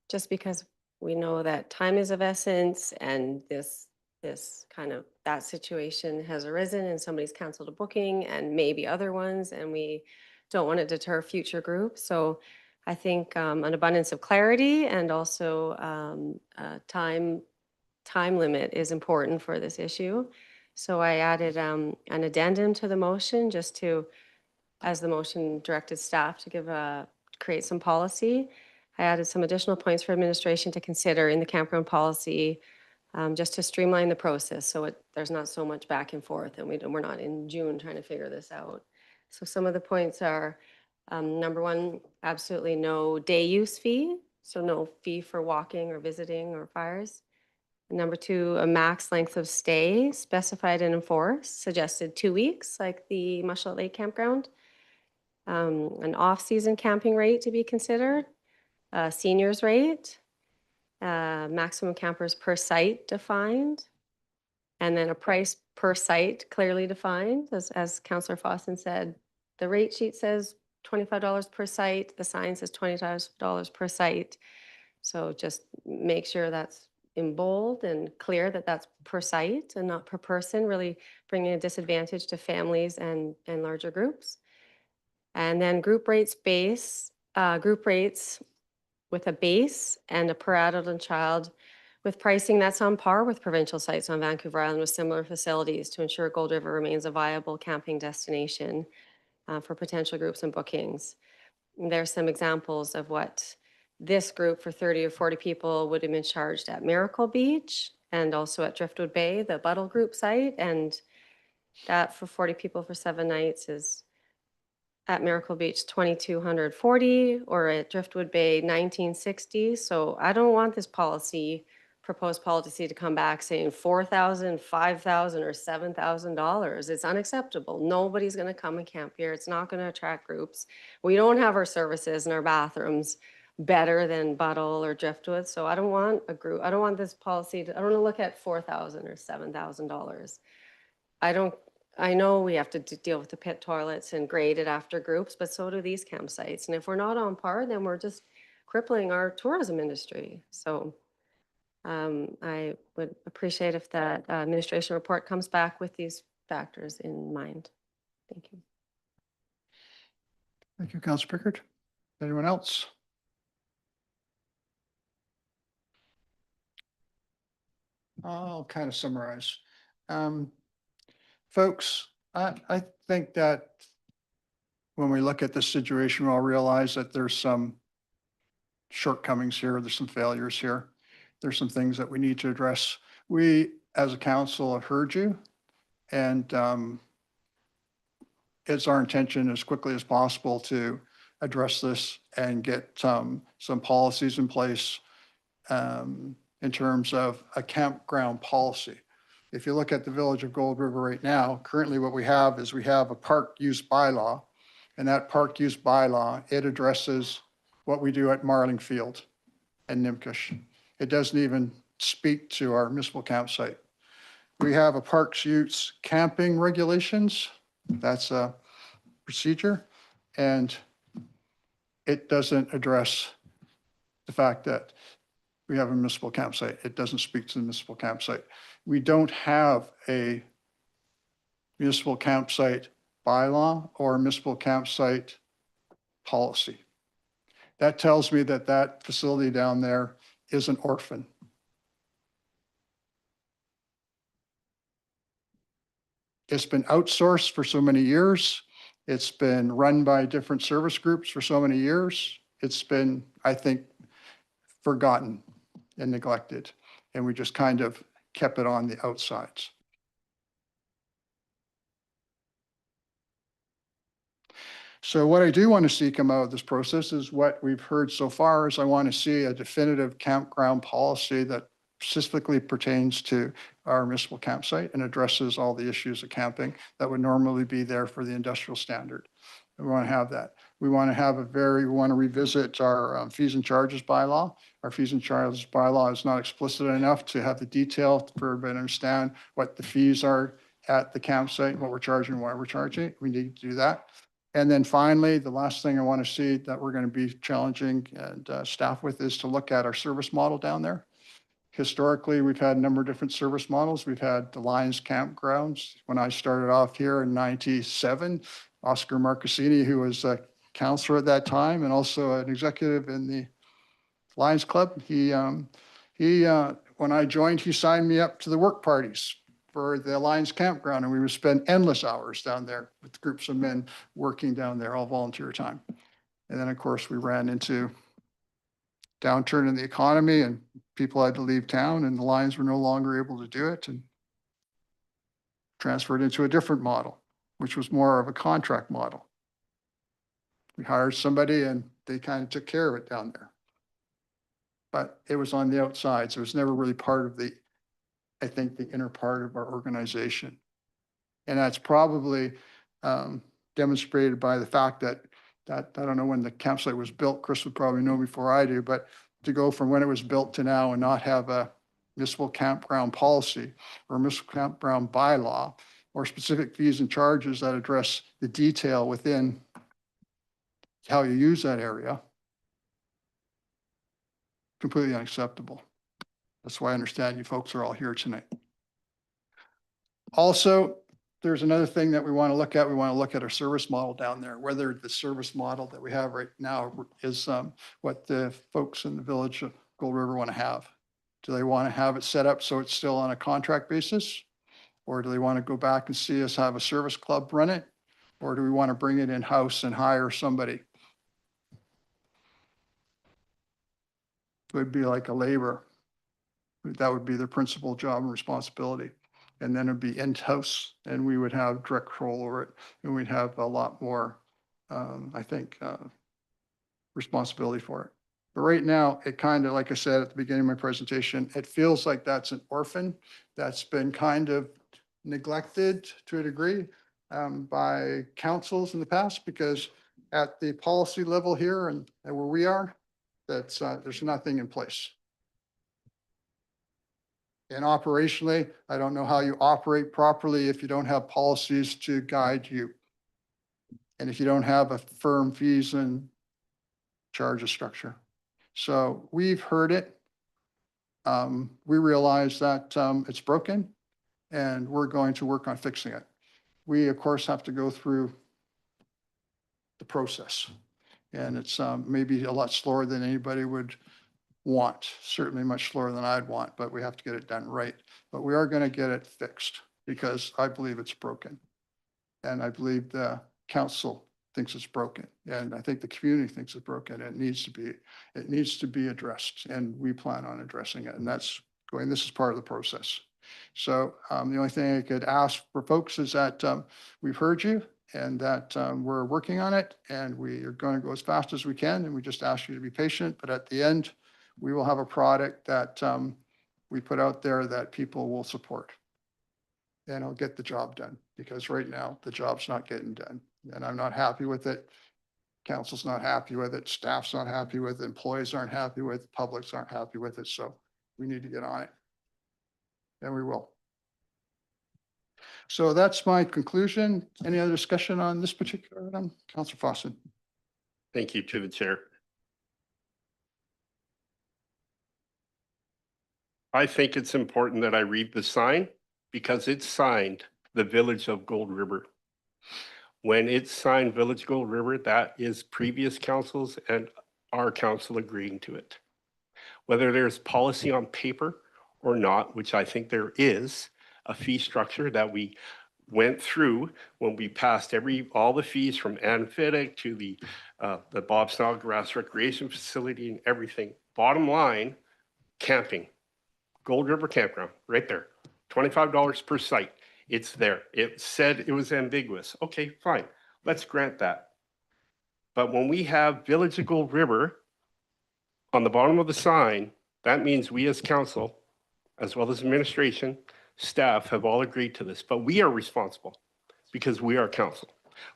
just because we know that time is of essence and this kind of, that situation has arisen and somebody's canceled a booking and maybe other ones, and we don't want to deter future groups. So I think an abundance of clarity and also time limit is important for this issue. So I added an addendum to the motion just to, as the motion directed staff to create some policy. I added some additional points for administration to consider in the campground policy, just to streamline the process so there's not so much back and forth and we're not in June trying to figure this out. So some of the points are, number one, absolutely no day use fee. So no fee for walking or visiting or fires. Number two, a max length of stay specified and enforced, suggested 2 weeks, like the Mushlet Lake Campground. An off-season camping rate to be considered, seniors rate, maximum campers per site defined, and then a price per site clearly defined. As Councillor Fossin said, the rate sheet says $25 per site, the sign says $20 per site. So just make sure that's in bold and clear that that's per site and not per person, really bringing a disadvantage to families and larger groups. And then group rates with a base and a per adult and child with pricing that's on par with provincial sites on Vancouver Island with similar facilities to ensure Gold River remains a viable camping destination for potential groups and bookings. And there's some examples of what this group for 30 or 40 people would have been charged at Miracle Beach and also at Driftwood Bay, the Buttle Group site. And that for 40 people for 7 nights is at Miracle Beach, $2,240, or at Driftwood Bay, $1,960. So I don't want this proposed policy to come back saying $4,000, $5,000, or $7,000. It's unacceptable. Nobody's going to come and camp here. It's not going to attract groups. We don't have our services and our bathrooms better than Buttle or Driftwood. So I don't want a group. I don't want this policy I don't want to look at $4,000 or $7,000. I know we have to deal with the pit toilets and grade it after groups, but so do these campsites. And if we're not on par, then we're just crippling our tourism industry. So I would appreciate if that administration report comes back with these factors in mind. Thank you. Thank you, Councilor Pickard. Anyone else? I'll kind of summarize. Folks, I think that when we look at this situation, we'll realize that there's some shortcomings here, there's some failures here. There's some things that we need to address. We, as a council, have heard you, and it's our intention as quickly as possible to address this and get some policies in place in terms of a campground policy. If you look at the Village of Gold River right now, currently what we have is we have a park use bylaw, and that park use bylaw, it addresses what we do at Marling Field and Nimkish. It doesn't even speak to our municipal campsite. We have a parks use camping regulations. That's a procedure, and it doesn't address the fact that we have a municipal campsite. It doesn't speak to the municipal campsite. We don't have a municipal campsite bylaw or a municipal campsite policy. That tells me that that facility down there is an orphan. It's been outsourced for so many years. It's been run by different service groups for so many years. It's been, I think, forgotten and neglected, and we just kind of kept it on the outsides. So what I do want to see come out of this process is what we've heard so far is I want to see a definitive campground policy that specifically pertains to our municipal campsite and addresses all the issues of camping that would normally be there for the industrial standard. We want to have that. We want to revisit our fees and charges bylaw. Our fees and charges bylaw is not explicit enough to have the detail for everybody to understand what the fees are at the campsite, what we're charging, why we're charging. We need to do that. And then finally, the last thing I want to see that we're going to be challenging and staff with is to look at our service model down there. Historically, we've had a number of different service models. We've had the Lions Campgrounds. When I started off here in 97, Oscar Marcassini, who was a counselor at that time and also an executive in the Lions Club, when I joined, he signed me up to the work parties for the Lions Campground, and we would spend endless hours down there with groups of men working down there, all volunteer time. And then, of course, we ran into downturn in the economy and people had to leave town, and the Lions were no longer able to do it and transferred into a different model, which was more of a contract model. We hired somebody and they kind of took care of it down there. But it was on the outside, so it was never really part of the, I think, the inner part of our organization. And that's probably demonstrated by the fact that I don't know when the campsite was built, Chris would probably know before I do, but to go from when it was built to now and not have a municipal campground policy or a municipal campground bylaw or specific fees and charges that address the detail within how you use that area, completely unacceptable. That's why I understand you folks are all here tonight. Also, there's another thing that we want to look at. We want to look at our service model down there, whether the service model that we have right now is what the folks in the Village of Gold River want to have. Do they want to have it set up so it's still on a contract basis? Or do they want to go back and see us have a service club run it? Or do we want to bring it in-house and hire somebody? It would be like a labor. That would be their principal job and responsibility. And then it'd be in-house and we would have direct control over it. And we'd have a lot more, I think, responsibility for it. But right now, it kind of, like I said at the beginning of my presentation, it feels like that's an orphan that's been kind of neglected to a degree by councils in the past, because at the policy level here and where we are, that's there's nothing in place. And operationally, I don't know how you operate properly if you don't have policies to guide you. And if you don't have a firm fees and charges structure. So we've heard it. We realize that it's broken and we're going to work on fixing it. we of course have to go through the process. And it's maybe a lot slower than anybody would want, certainly much slower than I'd want, but we have to get it done right. But we are going to get it fixed because I believe it's broken. And I believe the council thinks it's broken. And I think the community thinks it's broken. It needs to be addressed, and we plan on addressing it. And this is part of the process. So the only thing I could ask for folks is that we've heard you and that we're working on it, and we are going to go as fast as we can. And we just ask you to be patient, but at the end, we will have a product that we put out there that people will support. And it'll get the job done, because right now the job's not getting done, and I'm not happy with it. Council's not happy with it, staff's not happy with it, employees aren't happy with it, publics aren't happy with it, so we need to get on it. And we will. So that's my conclusion. Any other discussion on this particular item? Councilor Fawcett. Thank you to the chair. I think it's important that I read the sign because it's signed the Village of Gold River. When it's signed Village Gold River, that is previous councils and our council agreeing to it. Whether there's policy on paper or not, which I think there is, a fee structure that we went through when we passed all the fees from amphitheater to the Bob Snodgrass Recreation Facility and everything. Bottom line, camping, Gold River Campground, right there, $25 per site. It's there. It said it was ambiguous. Okay, fine. Let's grant that. But when we have Village of Gold River on the bottom of the sign, that means we as council, as well as administration, staff have all agreed to this, but we are responsible because we are council.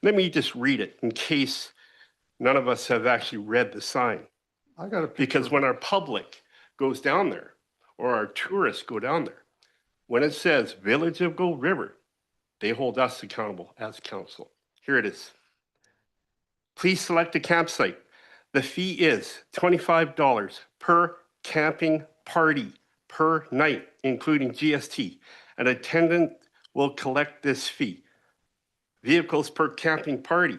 Let me just read it in case none of us have actually read the sign. I got a Because when our public goes down there or our tourists go down there, when it says Village of Gold River, they hold us accountable as council. Here it is. Please select a campsite. The fee is $25 per camping party per night, including GST. An attendant will collect this fee. Vehicles per camping party,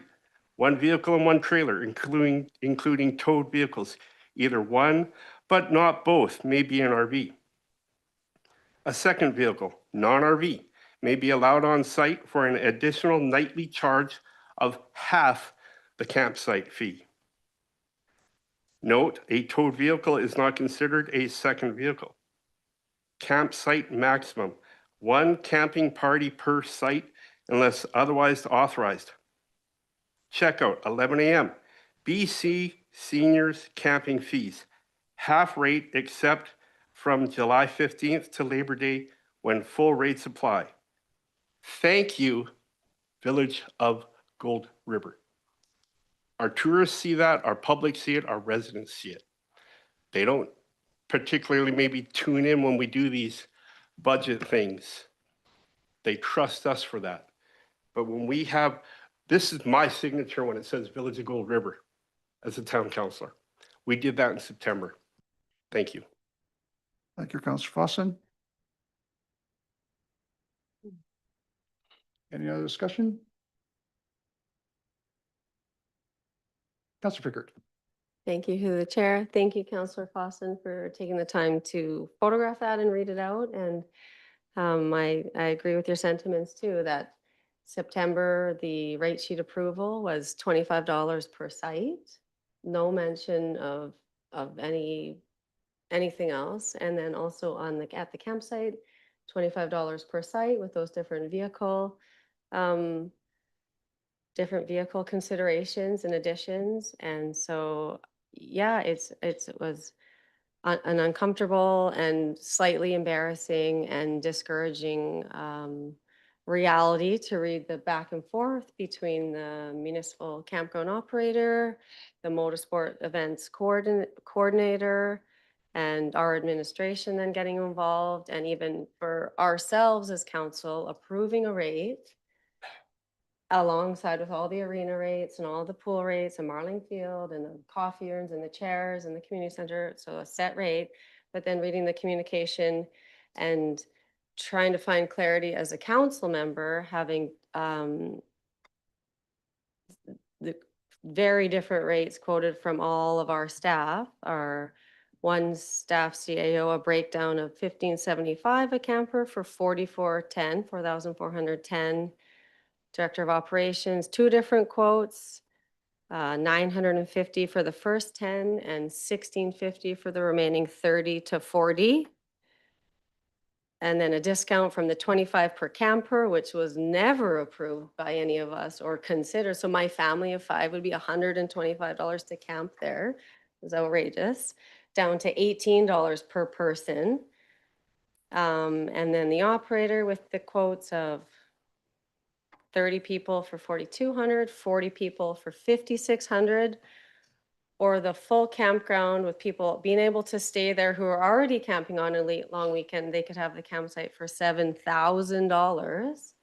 1 vehicle and 1 trailer, including towed vehicles. Either one, but not both, may be an RV. A second vehicle, non-RV, may be allowed on site for an additional nightly charge of half the campsite fee. Note, a towed vehicle is not considered a second vehicle. Campsite maximum, 1 camping party per site unless otherwise authorized. Checkout, 11 a.m. BC seniors camping fees, half rate except from July 15th to Labor Day when full rates apply. Thank you, Village of Gold River. Our tourists see that, our public see it, our residents see it. They don't particularly maybe tune in when we do these budget things. They trust us for that. But when we have, this is my signature when it says Village of Gold River as a town councillor. We did that in September. Thank you. Thank you, Councilor Fawcett. Any other discussion? Councilor Pickard. Thank you to the chair. Thank you, Councillor Fawcett, for taking the time to photograph that and read it out. And I agree with your sentiments too, that September, the rate sheet approval was $25 per site. No mention of anything else. And then also at the campsite, $25 per site with those different vehicle considerations and additions. And so, yeah, it was an uncomfortable and slightly embarrassing and discouraging reality to read the back and forth between the municipal campground operator, the motorsport events coordinator, and our administration then getting involved, and even for ourselves as council approving a rate alongside with all the arena rates and all the pool rates and Marling Field and the coffee urns and the chairs and the community center. So a set rate, but then reading the communication and trying to find clarity as a council member, having the very different rates quoted from all of our staff. Our one staff CAO, a breakdown of 1575 a camper for 4,410. Director of Operations, two different quotes, 950 for the first 10 and 1650 for the remaining 30 to 40. And then a discount from the 25 per camper, which was never approved by any of us or considered. So my family of 5 would be $125 to camp there. It was outrageous. Down to $18 per person. And then the operator with the quotes of 30 people for 4,200, 40 people for 5,600, or the full campground with people being able to stay there who are already camping on a late long weekend. They could have the campsite for $7,000.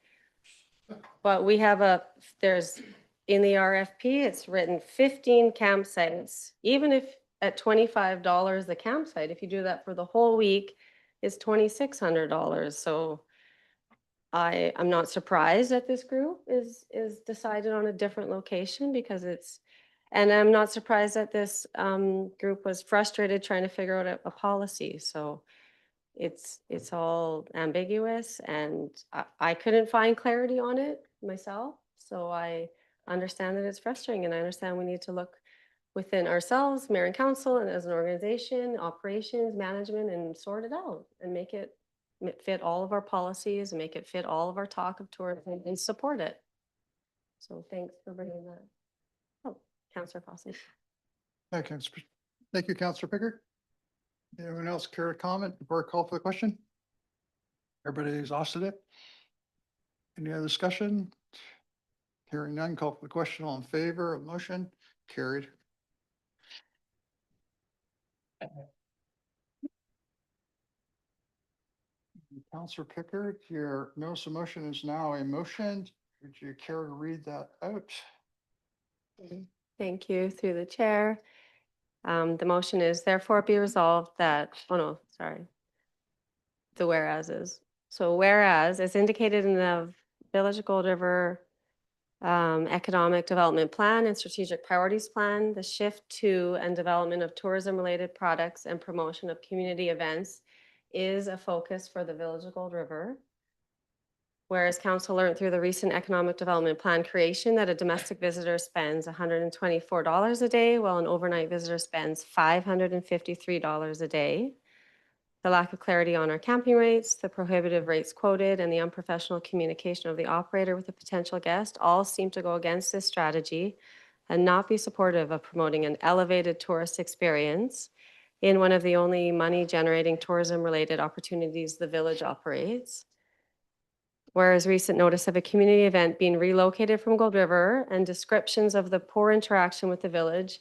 But we have there's in the RFP, it's written 15 campsites. Even if at $25 a campsite, if you do that for the whole week, it's $2,600. So I'm not surprised that this group is decided on a different location because and I'm not surprised that this group was frustrated trying to figure out a policy. So it's all ambiguous and I couldn't find clarity on it myself. So I understand that it's frustrating and I understand we need to look within ourselves, mayor and council, and as an organization, operations, management, and sort it out and make it fit all of our policies and make it fit all of our talk of tourism and support it. So thanks for bringing that. Oh, Councillor Fossey. Thank you, Councillor Pickard. Anyone else care to comment before I call for the question? Everybody exhausted it? Any other discussion? Hearing none, call for the question. All in favor of motion? Carried. Councillor Pickard, your notice of motion is now a motion. Would you care to read that out? Thank you, through the chair. The motion is therefore be resolved that, oh no, sorry. The whereases. So whereas, as indicated in the Village of Gold River Economic Development Plan and Strategic Priorities Plan, the shift to and development of tourism-related products and promotion of community events is a focus for the Village of Gold River. Whereas council learned through the recent economic development plan creation that a domestic visitor spends $124 a day, while an overnight visitor spends $553 a day. The lack of clarity on our camping rates, the prohibitive rates quoted, and the unprofessional communication of the operator with a potential guest all seem to go against this strategy and not be supportive of promoting an elevated tourist experience in one of the only money-generating tourism-related opportunities the village operates. Whereas recent notice of a community event being relocated from Gold River and descriptions of the poor interaction with the village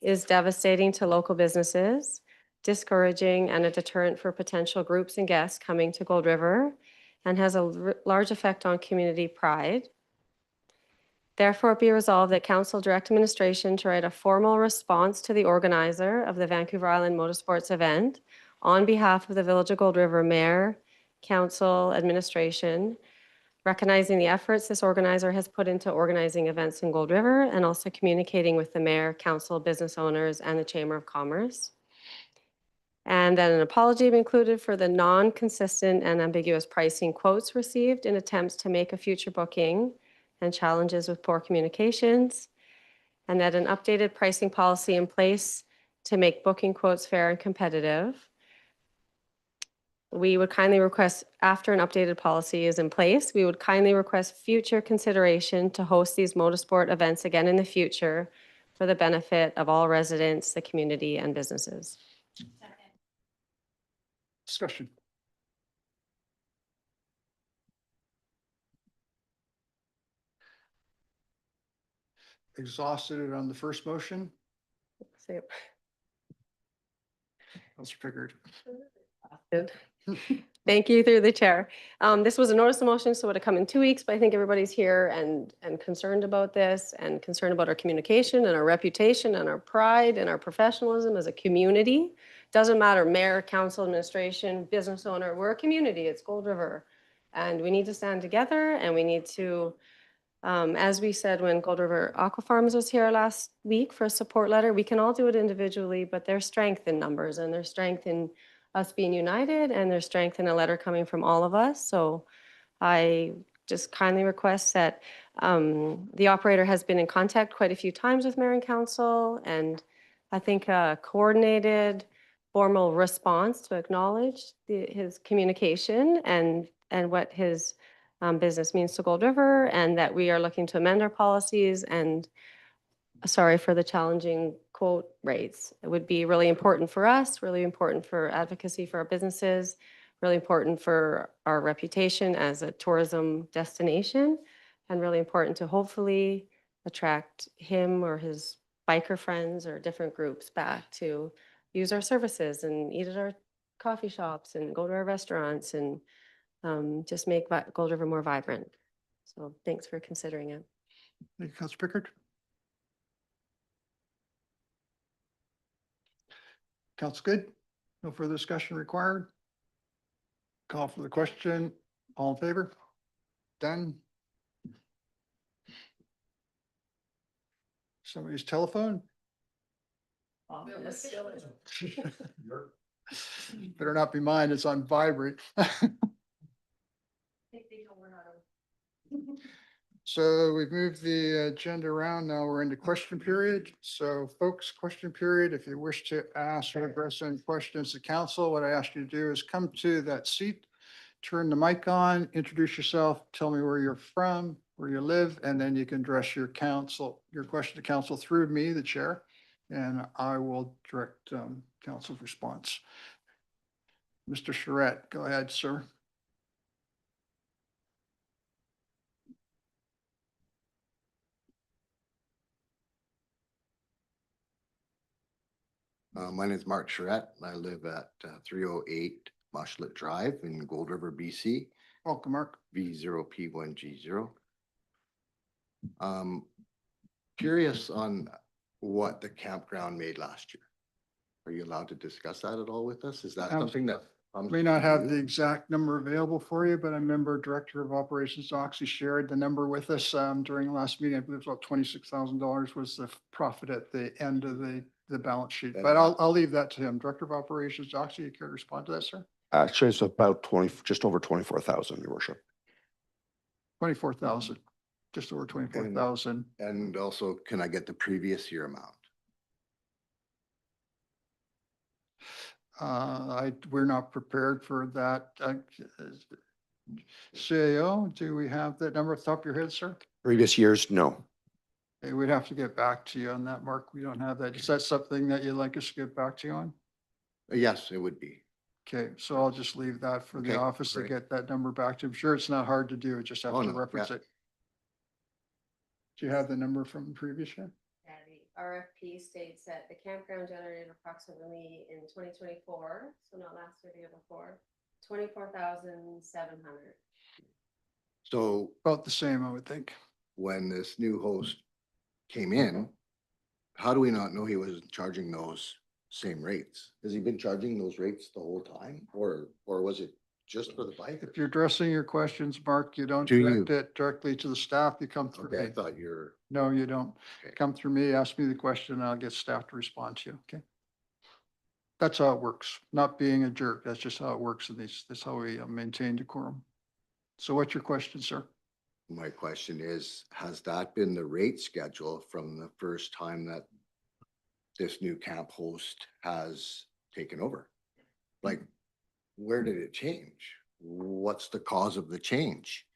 is devastating to local businesses, discouraging and a deterrent for potential groups and guests coming to Gold River, and has a large effect on community pride. Therefore, be resolved that council direct administration to write a formal response to the organizer of the Vancouver Island Motorsports event on behalf of the Village of Gold River Mayor, Council, Administration, recognizing the efforts this organizer has put into organizing events in Gold River and also communicating with the Mayor, Council, business owners, and the Chamber of Commerce. And then an apology be included for the non-consistent and ambiguous pricing quotes received in attempts to make a future booking and challenges with poor communications, and that an updated pricing policy in place to make booking quotes fair and competitive. We would kindly request, after an updated policy is in place, we would kindly request future consideration to host these motorsport events again in the future for the benefit of all residents, the community, and businesses. Discussion. Exhausted on the first motion? So, Councillor Pickard. Thank you, through the chair. This was a notice of motion, so it would have come in 2 weeks, but I think everybody's here and concerned about this and concerned about our communication and our reputation and our pride and our professionalism as a community. Doesn't matter, mayor, council, administration, business owner, we're a community, it's Gold River. And we need to stand together and we need to, as we said when Gold River Aqua Farms was here last week for a support letter, we can all do it individually, but there's strength in numbers and there's strength in us being united and there's strength in a letter coming from all of us. So I just kindly request that the operator has been in contact quite a few times with mayor and council, and I think a coordinated formal response to acknowledge his communication and what his business means to Gold River, and that we are looking to amend our policies, and sorry for the challenging quote rates. It would be really important for us, really important for advocacy for our businesses, really important for our reputation as a tourism destination, and really important to hopefully attract him or his biker friends or different groups back to use our services and eat at our coffee shops and go to our restaurants and just make Gold River more vibrant. So thanks for considering it. Thank you, Councilor Pickard. Council good? No further discussion required? Call for the question. All in favor? Done. Somebody's telephone? Better not be mine. It's on vibrate. So we've moved the agenda around. Now we're into question period. So folks, question period, if you wish to ask or address any questions to council, what I ask you to do is come to that seat, turn the mic on, introduce yourself, tell me where you're from, where you live, and then you can address your question to council through me, the chair, and I will direct council's response. Mr. Charette, go ahead, sir. My name is Mark Charette, and I live at 308 Mushlet Drive in Gold River, BC, Welcome, Mark. V0P1G0. Curious on what the campground made last year. Are you allowed to discuss that at all with us? Is that something that? May not have the exact number available for you, but I remember Director of Operations Oxy shared the number with us during the last meeting. I believe it was about $26,000 was the profit at the end of the balance sheet. But I'll leave that to him. Director of Operations Oxy, you care to respond to that, sir? Actually, it's about 20, just over 24,000, your worship. 24,000, just over 24,000. And also, can I get the previous year amount? We're not prepared for that. CAO, do we have that number at the top of your head, sir? Previous years, no. Okay, we'd have to get back to you on that, Mark. We don't have that. Is that something that you'd like us to get back to you on? Yes, it would be. Okay, so I'll just leave that for the Okay, office to great. get that number back to. I'm sure it's not hard to do. Just have Oh, to no, reference yeah. it. Do you have the number from the previous year? Yeah, the RFP states that the campground generated approximately in 2024, so not last year, the year before, 24,700. So About the same, I would think. when this new host came in, how do we not know he was charging those same rates? Has he been charging those rates the whole time, or was it just for the bike? If you're addressing your questions, Mark, you don't To you. direct it directly to the staff. You come through Okay, I me. thought you're, No, you don't. Okay. Come through me, ask me the question, and I'll get staff to respond to you, okay? That's how it works. Not being a jerk. That's just how it works. And that's how we maintain decorum. So what's your question, sir? my question is, has that been the rate schedule from the first time that this new camp host has taken over? Like, where did it change? What's the cause of the change?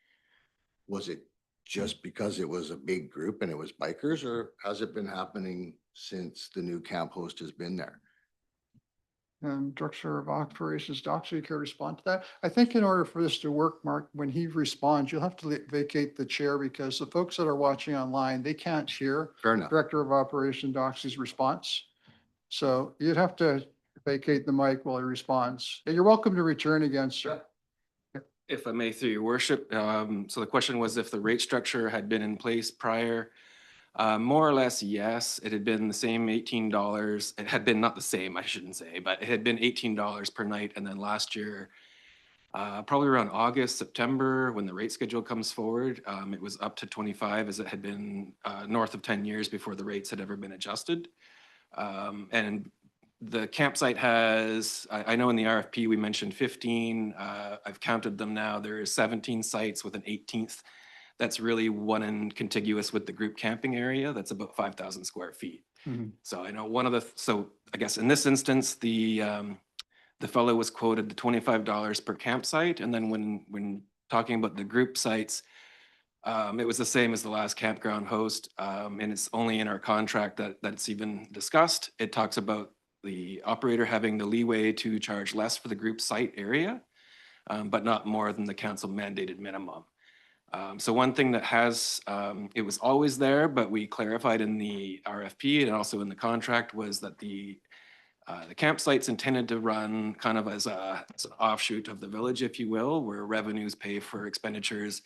Was it just because it was a big group and it was bikers, or has it been happening since the new camp host has been there? Director of Operations, Doc, so you can respond to that. I think in order for this to work, Mark, when he responds, you'll have to vacate the chair because the folks that are watching online, they can't hear Fair enough. Director of Operations Doxy's response. So you'd have to vacate the mic while he responds. And you're welcome to return again, sir. If I may, through your worship, so the question was if the rate structure had been in place prior. More or less, yes, it had been the same $18. It had been not the same, I shouldn't say, but it had been $18 per night. And then last year, Probably around August, September, when the rate schedule comes forward, it was up to 25 as it had been north of 10 years before the rates had ever been adjusted. And the campsite has, I know in the RFP, we mentioned 15. I've counted them now. There are 17 sites with an 18th. That's really one in contiguous with the group camping area. That's about 5,000 square feet. Mhm. So I know one of the, so I guess in this instance, the fellow was quoted the $25 per campsite. And then when talking about the group sites, it was the same as the last campground host. And it's only in our contract that it's even discussed. It talks about the operator having the leeway to charge less for the group site area, but not more than the council mandated minimum. So one thing that has, it was always there, but we clarified in the RFP and also in the contract was that the campsite's intended to run kind of as an offshoot of the village, if you will, where revenues pay for expenditures.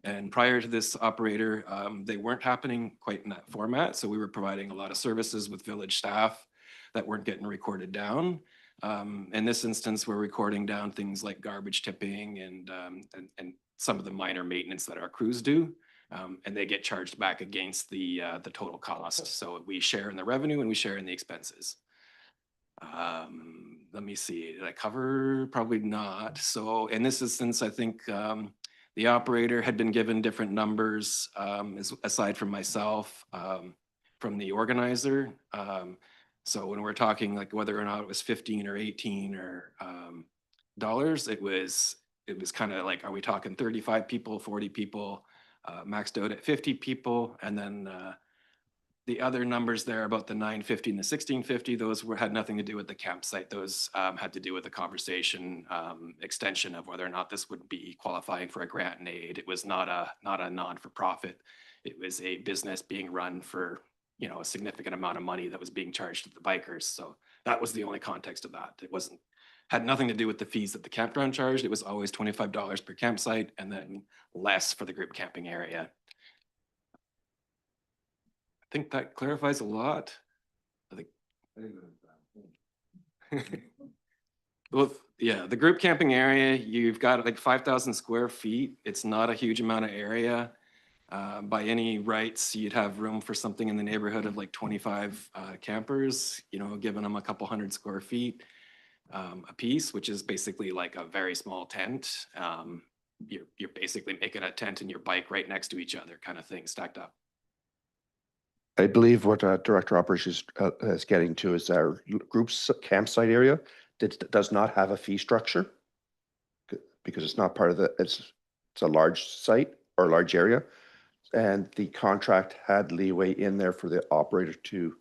And prior to this operator, they weren't happening quite in that format. So we were providing a lot of services with village staff that weren't getting recorded down. In this instance, we're recording down things like garbage tipping and some of the minor maintenance that our crews do. And they get charged back against the total cost. So we share in the revenue and we share in the expenses. Let me see, did I cover? Probably not. So in this instance, I think the operator had been given different numbers aside from myself, from the organizer. So when we're talking like whether or not it was 15 or 18 or dollars, it was kind of like, are we talking 35 people, 40 people, maxed out at 50 people? And then the other numbers there about the 950 and the 1650, those had nothing to do with the campsite. Those had to do with the conversation extension of whether or not this would be qualifying for a grant and aid. It was not a non-for-profit. It was a business being run for, you know, a significant amount of money that was being charged to the bikers. So that was the only context of that. It had nothing to do with the fees that the campground charged. It was always $25 per campsite and then less for the group camping area. I think that clarifies a lot. I think. Well, yeah, the group camping area, you've got like 5,000 square feet. It's not a huge amount of area. By any rights, you'd have room for something in the neighborhood of like 25 campers, you know, giving them a couple hundred square feet a piece, which is basically like a very small tent. You're basically making a tent and your bike right next to each other kind of thing stacked up. I believe what Director Operations is getting to is our group's campsite area does not have a fee structure because it's not part of it's a large site or large area. And the contract had leeway in there for the operator to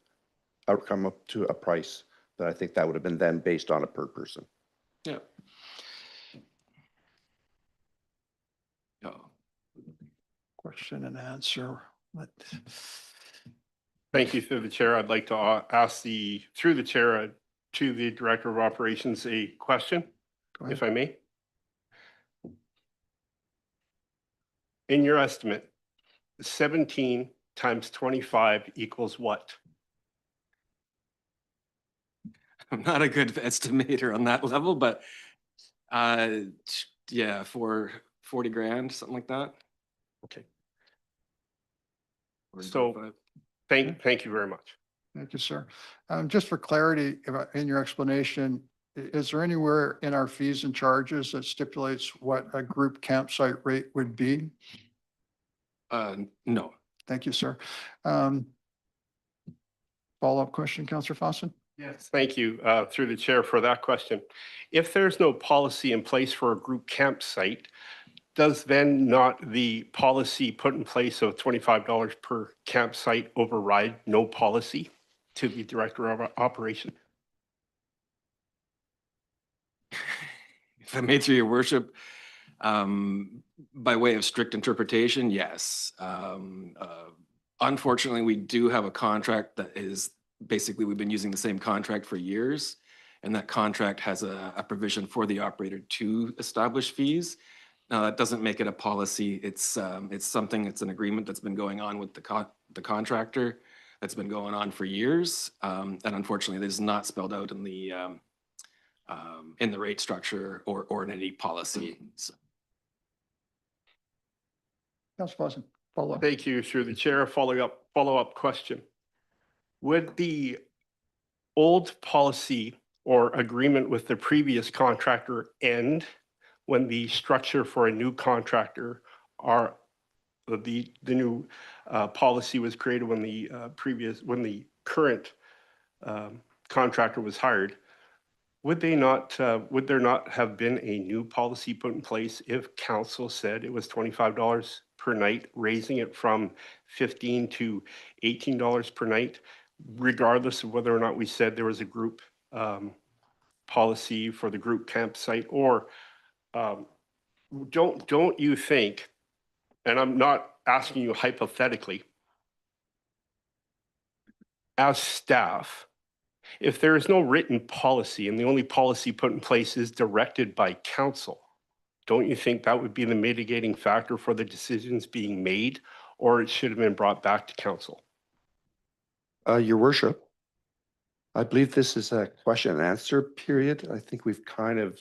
come up to a price that I think that would have been then based on a per person. Yeah. Oh. Question and answer. Thank you through the chair. I'd like to ask through the chair to the Director of Operations a question, if I may. In your estimate, 17 times 25 equals what? I'm not a good estimator on that level, but yeah, for 40 grand, something like that. Okay. 40, So 45. thank you very much. Thank you, sir. Just for clarity, in your explanation, is there anywhere in our fees and charges that stipulates what a group campsite rate would be? No. Thank you, sir. Follow-up question, Councillor Fawcett? Yes, thank you through the chair for that question. If there's no policy in place for a group campsite, does then not the policy put in place of $25 per campsite override no policy to the Director of Operation? If I may, through your worship, by way of strict interpretation, yes. Unfortunately, we do have a contract that is basically, we've been using the same contract for years. And that contract has a provision for the operator to establish fees. Now, that doesn't make it a policy. It's something, it's an agreement that's been going on with the contractor that's been going on for years. And unfortunately, it is not spelled out in the in the rate structure or in any policy. So Councilor Fawcett, follow up. Thank you, through the chair. Follow-up question. Would the old policy or agreement with the previous contractor end when the structure for a new contractor are the new policy was created when the when the current contractor was hired? Would there not have been a new policy put in place if council said it was $25 per night, raising it from $15 to $18 per night, regardless of whether or not we said there was a group policy for the group campsite? Or don't you think, and I'm not asking you hypothetically, as staff, if there is no written policy and the only policy put in place is directed by council, don't you think that would be the mitigating factor for the decisions being made, or it should have been brought back to council? Your worship, I believe this is a question and answer period. I think we've kind of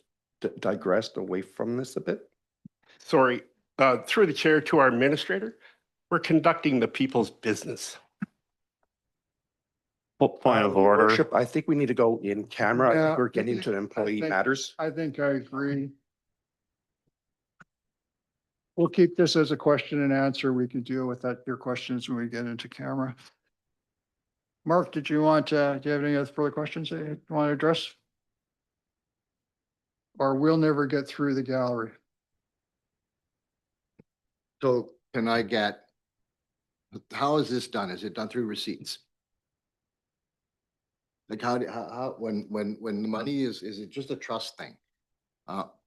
digressed away from this a bit. Sorry, through the chair to our administrator, we're conducting the people's business. Point of Your order. worship, I think we need to go in camera. I Yeah, think we're getting into employee think- matters. I think I agree. We'll keep this as a question and answer. We can deal with that, your questions when we get into camera. Mark, did you want, do you have any other further questions that you want to address? Or we'll never get through the gallery. So can I get, how is this done? Is it done through receipts? Like how, when the money is it just a trust thing?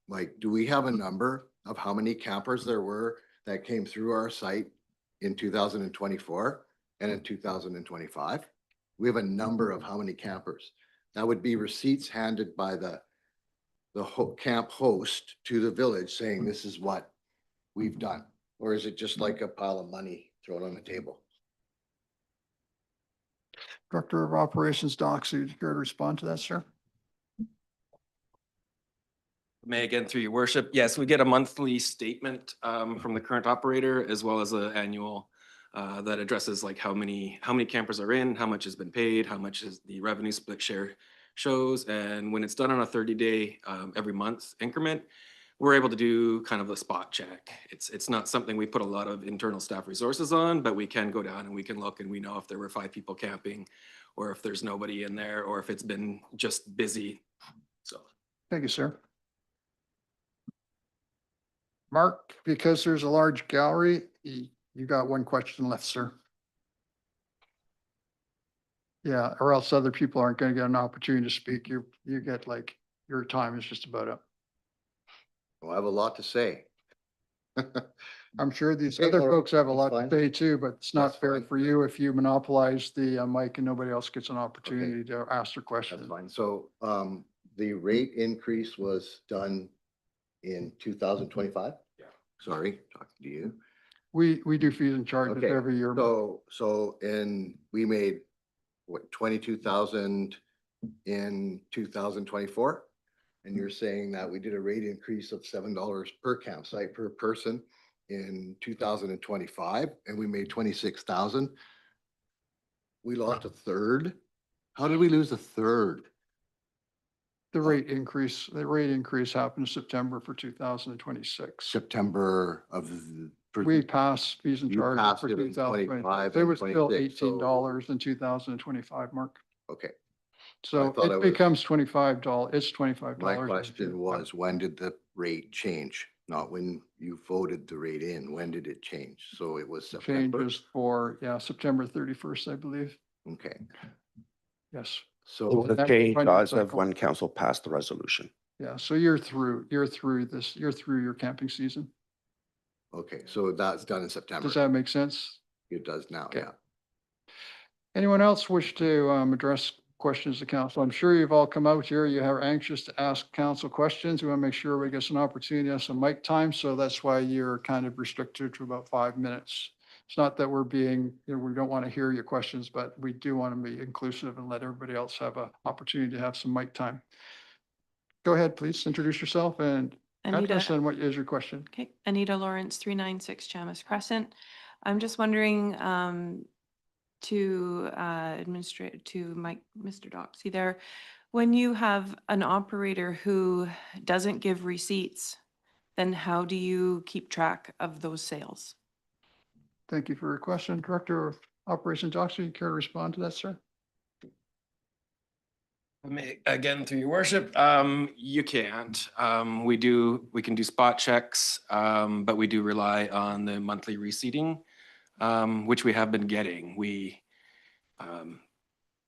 Like, do we have a number of how many campers there were that came through our site in 2024 and in 2025? We have a number of how many campers. That would be receipts handed by the camp host to the village saying, this is what we've done. Or is it just like a pile of money thrown on the table? Director of Operations, Doxy, you care to respond to that, sir? May again, through your worship. Yes, we get a monthly statement from the current operator, as well as an annual that addresses like how many campers are in, how much has been paid, how much is the revenue split share shows. And when it's done on a 30-day every month increment, we're able to do kind of a spot check. It's not something we put a lot of internal staff resources on, but we can go down and we can look and we know if there were 5 people camping, or if there's nobody in there, or if it's been just busy. So. Thank you, sir. Mark, because there's a large gallery, you got one question left, sir. Yeah, or else other people aren't going to get an opportunity to speak. You get like, your time is just about up. Well, I have a lot to say. I'm sure these Okay, other all right, folks have a that's lot to fine. say too, but it's not That's fair fine. for you if you monopolize the mic and nobody else gets an opportunity to ask their That's question. fine. So, the rate increase was done in 2025? Yeah. Sorry, talking to you. We do fees and charges Okay, every year. we made what, 22,000 in 2024? And you're saying that we did a rate increase of $7 per campsite per person in 2025, and we made 26,000. We lost a third. How did we lose a third? The rate increase happened in September for 2026. September of. We passed fees and You charges passed for it in 2025. 25 There and was still 26, so- $18 in 2025, Mark. Okay, So thought I it was- becomes $25. It's $25. my question was, when did the rate change? Not when you voted the rate in. When did it change? So it was September? Changes for, yeah, September 31st, I believe. Okay, Yes. so, The That's change funding as of cycle. when council passed the resolution. Yeah. So you're through your camping season. okay, so that's done in September. Does that make sense? It does now, Okay. yeah. Anyone else wish to address questions to council? I'm sure you've all come out here. You are anxious to ask council questions. We want to make sure we get an opportunity to have some mic time. So that's why you're kind of restricted to about 5 minutes. It's not that we're being, we don't want to hear your questions, but we do want to be inclusive and let everybody else have an opportunity to have some mic time. Go ahead, please introduce yourself and address Anita, and what is your question? okay, Anita Lawrence, 396 Chamis Crescent. I'm just wondering to administrate to Mr. Doxey there, when you have an operator who doesn't give receipts, then how do you keep track of those sales? Thank you for your question. Director of Operations Doxey, you care to respond to that, sir? Again, through your worship, you can't. We can do spot checks, but we do rely on the monthly receipting, which we have been getting.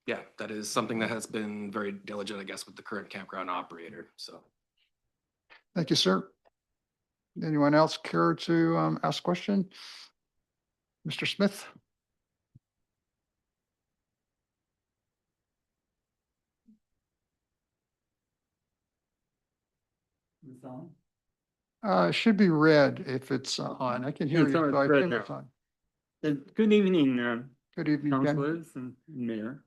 Yeah, that is something that has been very diligent, I guess, with the current campground operator, so. Thank you, sir. Anyone else care to ask a question? Mr. Smith? It should be red if it's on. I can hear you. so I think it's on. Good evening, Good evening, Ken. councilors and mayor.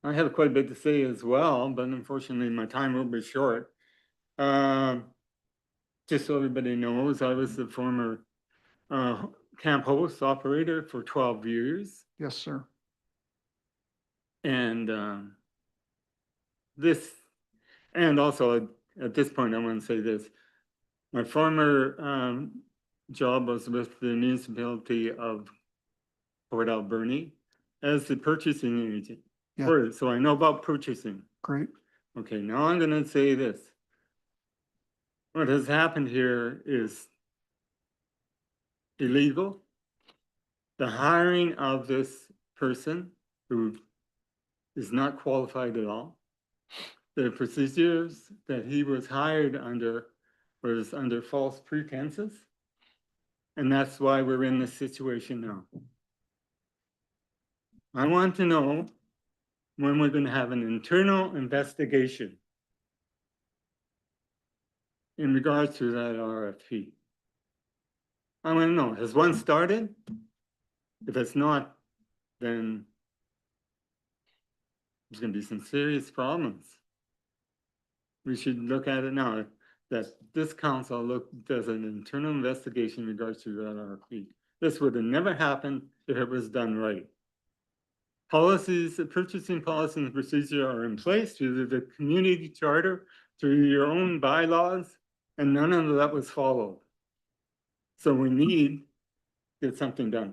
I have quite a bit to say as well, but unfortunately my time will be short. Just so everybody knows, I was the former camp host operator for 12 years. Yes, sir. And also at this point, I want to say this. My former job was with the municipality of Port Alberni as the purchasing agent. Yeah. So I know about purchasing. Great. Okay, now I'm gonna say this. What has happened here is illegal. The hiring of this person who is not qualified at all. The procedures that he was hired under was under false pretenses. And that's why we're in this situation now. I want to know when we're going to have an internal investigation in regards to that RFP. I want to know, has one started? If it's not, then there's going to be some serious problems. We should look at it now, that this council does an internal investigation in regards to that RFP. This would have never happened if it was done right. Policies, the purchasing policy and procedure are in place through the community charter, through your own bylaws, and none of that was followed. So we need to get something done.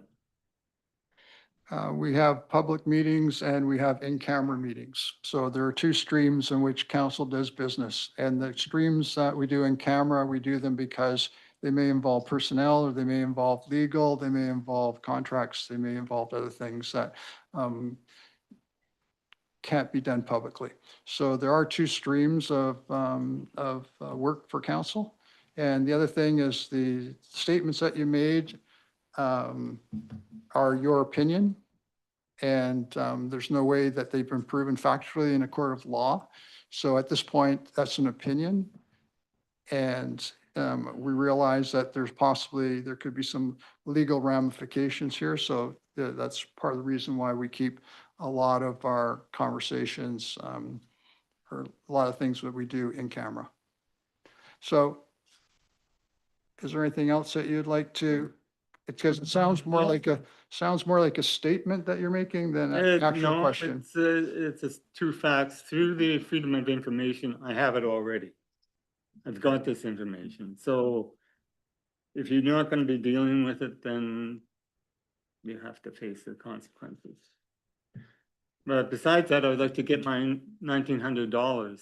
We have public meetings and we have in-camera meetings. So there are two streams in which council does business. And the streams that we do in camera, we do them because they may involve personnel, or they may involve legal, they may involve contracts, they may involve other things that can't be done publicly. So there are two streams of work for council. And the other thing is the statements that you made are your opinion. And there's no way that they've been proven factually in a court of law. So at this point, that's an opinion. And we realize that there could be some legal ramifications here. So that's part of the reason why we keep a lot of our conversations or a lot of things that we do in camera. So is there anything else that you'd like to, because it sounds more like a statement that you're making than an actual No, question. it's just two facts. Through the Freedom of Information, I have it already. I've got this information. So if you're not going to be dealing with it, then you have to face the consequences. But besides that, I would like to get my $1,900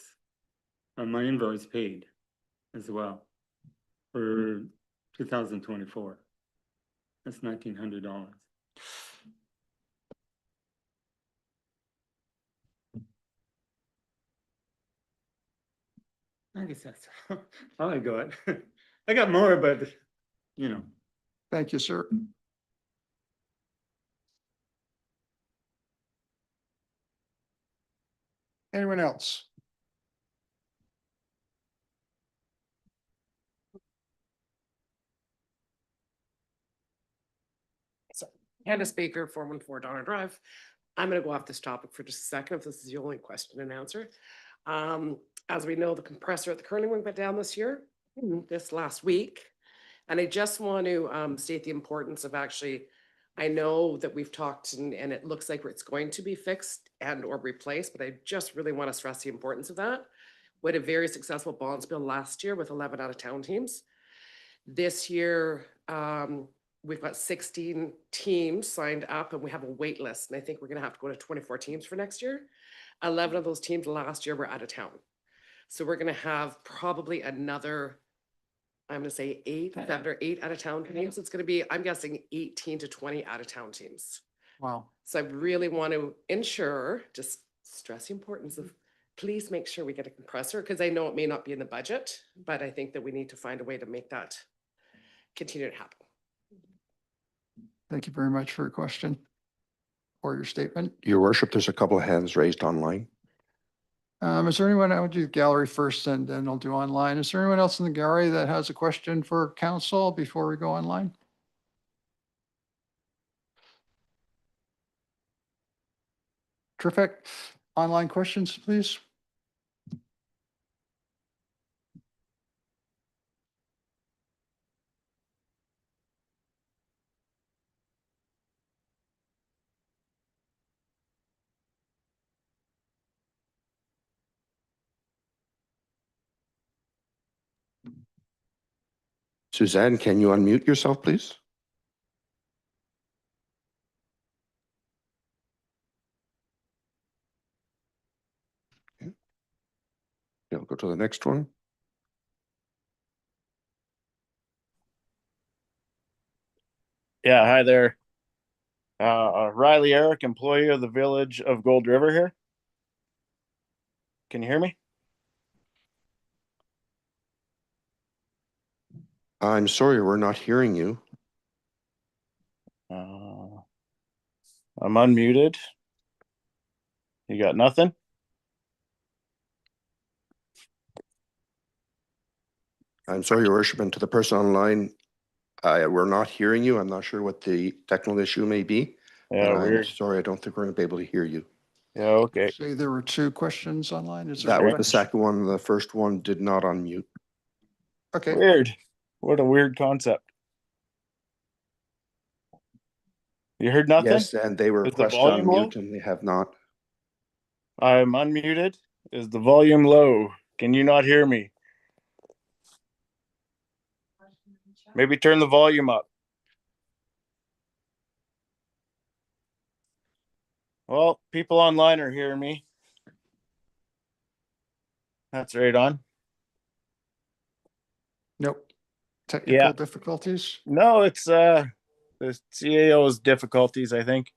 on my invoice paid as well for 2024. That's $1,900. I guess that's all I got. I got more, but you know. Thank you, sir. Anyone else? Candace Baker, 414 Donner Drive. I'm going to go off this topic for just a second, if this is the only question and answer. as we know, the compressor at the curling rink went down this last week. And I just want to state the importance of actually, I know that we've talked and it looks like it's going to be fixed and or replaced, but I just really want to stress the importance of that. We had a very successful bonds bill last year with 11 out of town teams. This year, we've got 16 teams signed up and we have a wait list. And I think we're going to have to go to 24 teams for next year. 11 of those teams last year were out of town. So we're going to have probably another, I'm going to say 7 or 8 out of town teams. It's going to be, I'm guessing 18 to 20 out of town teams. Wow. So I really want to ensure, just stress the importance of, please make sure we get a compressor, because I know it may not be in the budget, but I think that we need to find a way to make that continue to happen. Thank you very much for your question or your statement. Your worship, there's a couple of hands raised online. Is there anyone, I'll do gallery first and then I'll do online. Is there anyone else in the gallery that has a question for council before we go online? Terrific. Online questions, please. Suzanne, can you unmute yourself, please? Okay. I'll go to the next one. Yeah, hi there. Riley Eric, employee of the Village of Gold River here. Can you hear me? I'm sorry, we're not hearing you. I'm unmuted. You got nothing? I'm sorry, Your Worship, and to the person online, we're not hearing you. I'm not sure what the technical issue may be. Yeah, I'm weird. sorry, I don't think we're going to be able to hear you. Yeah, okay. Say there were 2 questions online. Is there That was one? the second one. The first one did not unmute. Okay. Weird. What a weird concept. You heard nothing? Yes, and they were Is the pressed volume low? unmute and they have not. I'm unmuted. Is the volume low? Can you not hear me? Maybe turn the volume up. Well, people online are hearing me. That's right on. Nope. Technical Yeah. difficulties. No, it's the CAO's difficulties, I think.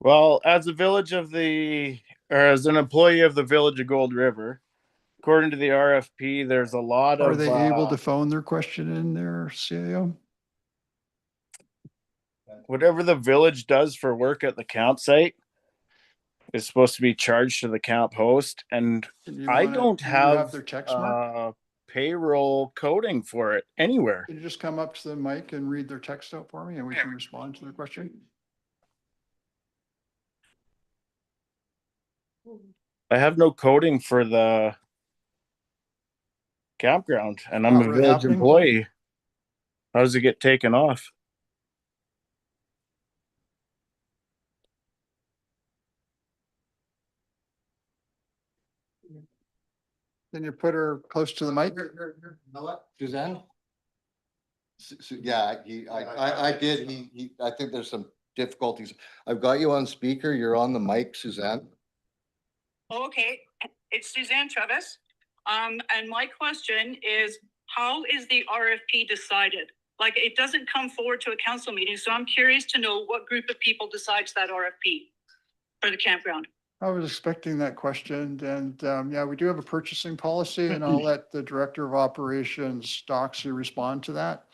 Well, as as an employee of the Village of Gold River, according to the RFP, there's a lot Are of they able to phone their question in there, CAO? whatever the village does for work at the campsite is supposed to be charged to the camp host, and I don't do you have their text mark? payroll coding for it anywhere. Can you just come up to the mic and read their text out for me and we can respond to their question? I have no coding for the campground, and I'm Not a really village happening. employee. How does it get taken off? Can you put her close to the mic? You know what, Suzanne? Yeah, I did, I think there's some difficulties. I've got you on speaker, you're on the mic, Suzanne. Okay, it's Suzanne Travis. And my question is, how is the RFP decided? Like, it doesn't come forward to a council meeting, so I'm curious to know what group of people decides that RFP for the campground. I was expecting that question and yeah, we do have a purchasing policy and I'll let the Director of Operations, Doxy, respond to that.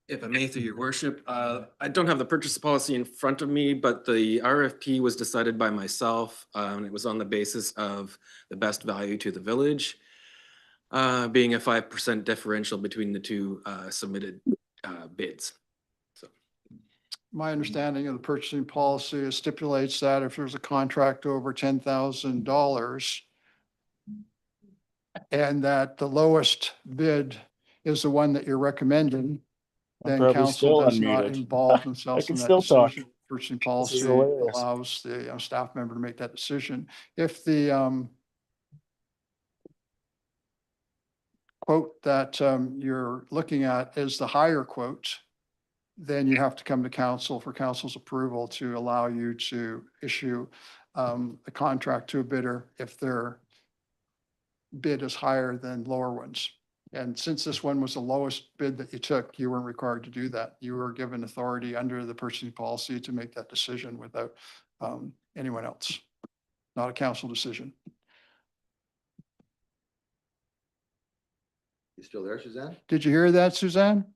If I may, through your worship, I don't have the purchase policy in front of me, but the RFP was decided by myself. And it was on the basis of the best value to the village, being a 5% differential between the two submitted bids. So My understanding of the purchasing policy stipulates that if there's a contract over $10,000 and that the lowest bid is the one that you're recommending, I'm then probably council still does not unmuted. involve I themselves can in that still talk. decision. Purchasing This policy is hilarious. allows the staff member to make that decision. If the quote that you're looking at is the higher quote, then you have to come to council for council's approval to allow you to issue a contract to a bidder if their bid is higher than lower ones. And since this one was the lowest bid that you took, you weren't required to do that. You were given authority under the purchasing policy to make that decision without anyone else. Not a council decision. You still there, Suzanne? Did you hear that, Suzanne?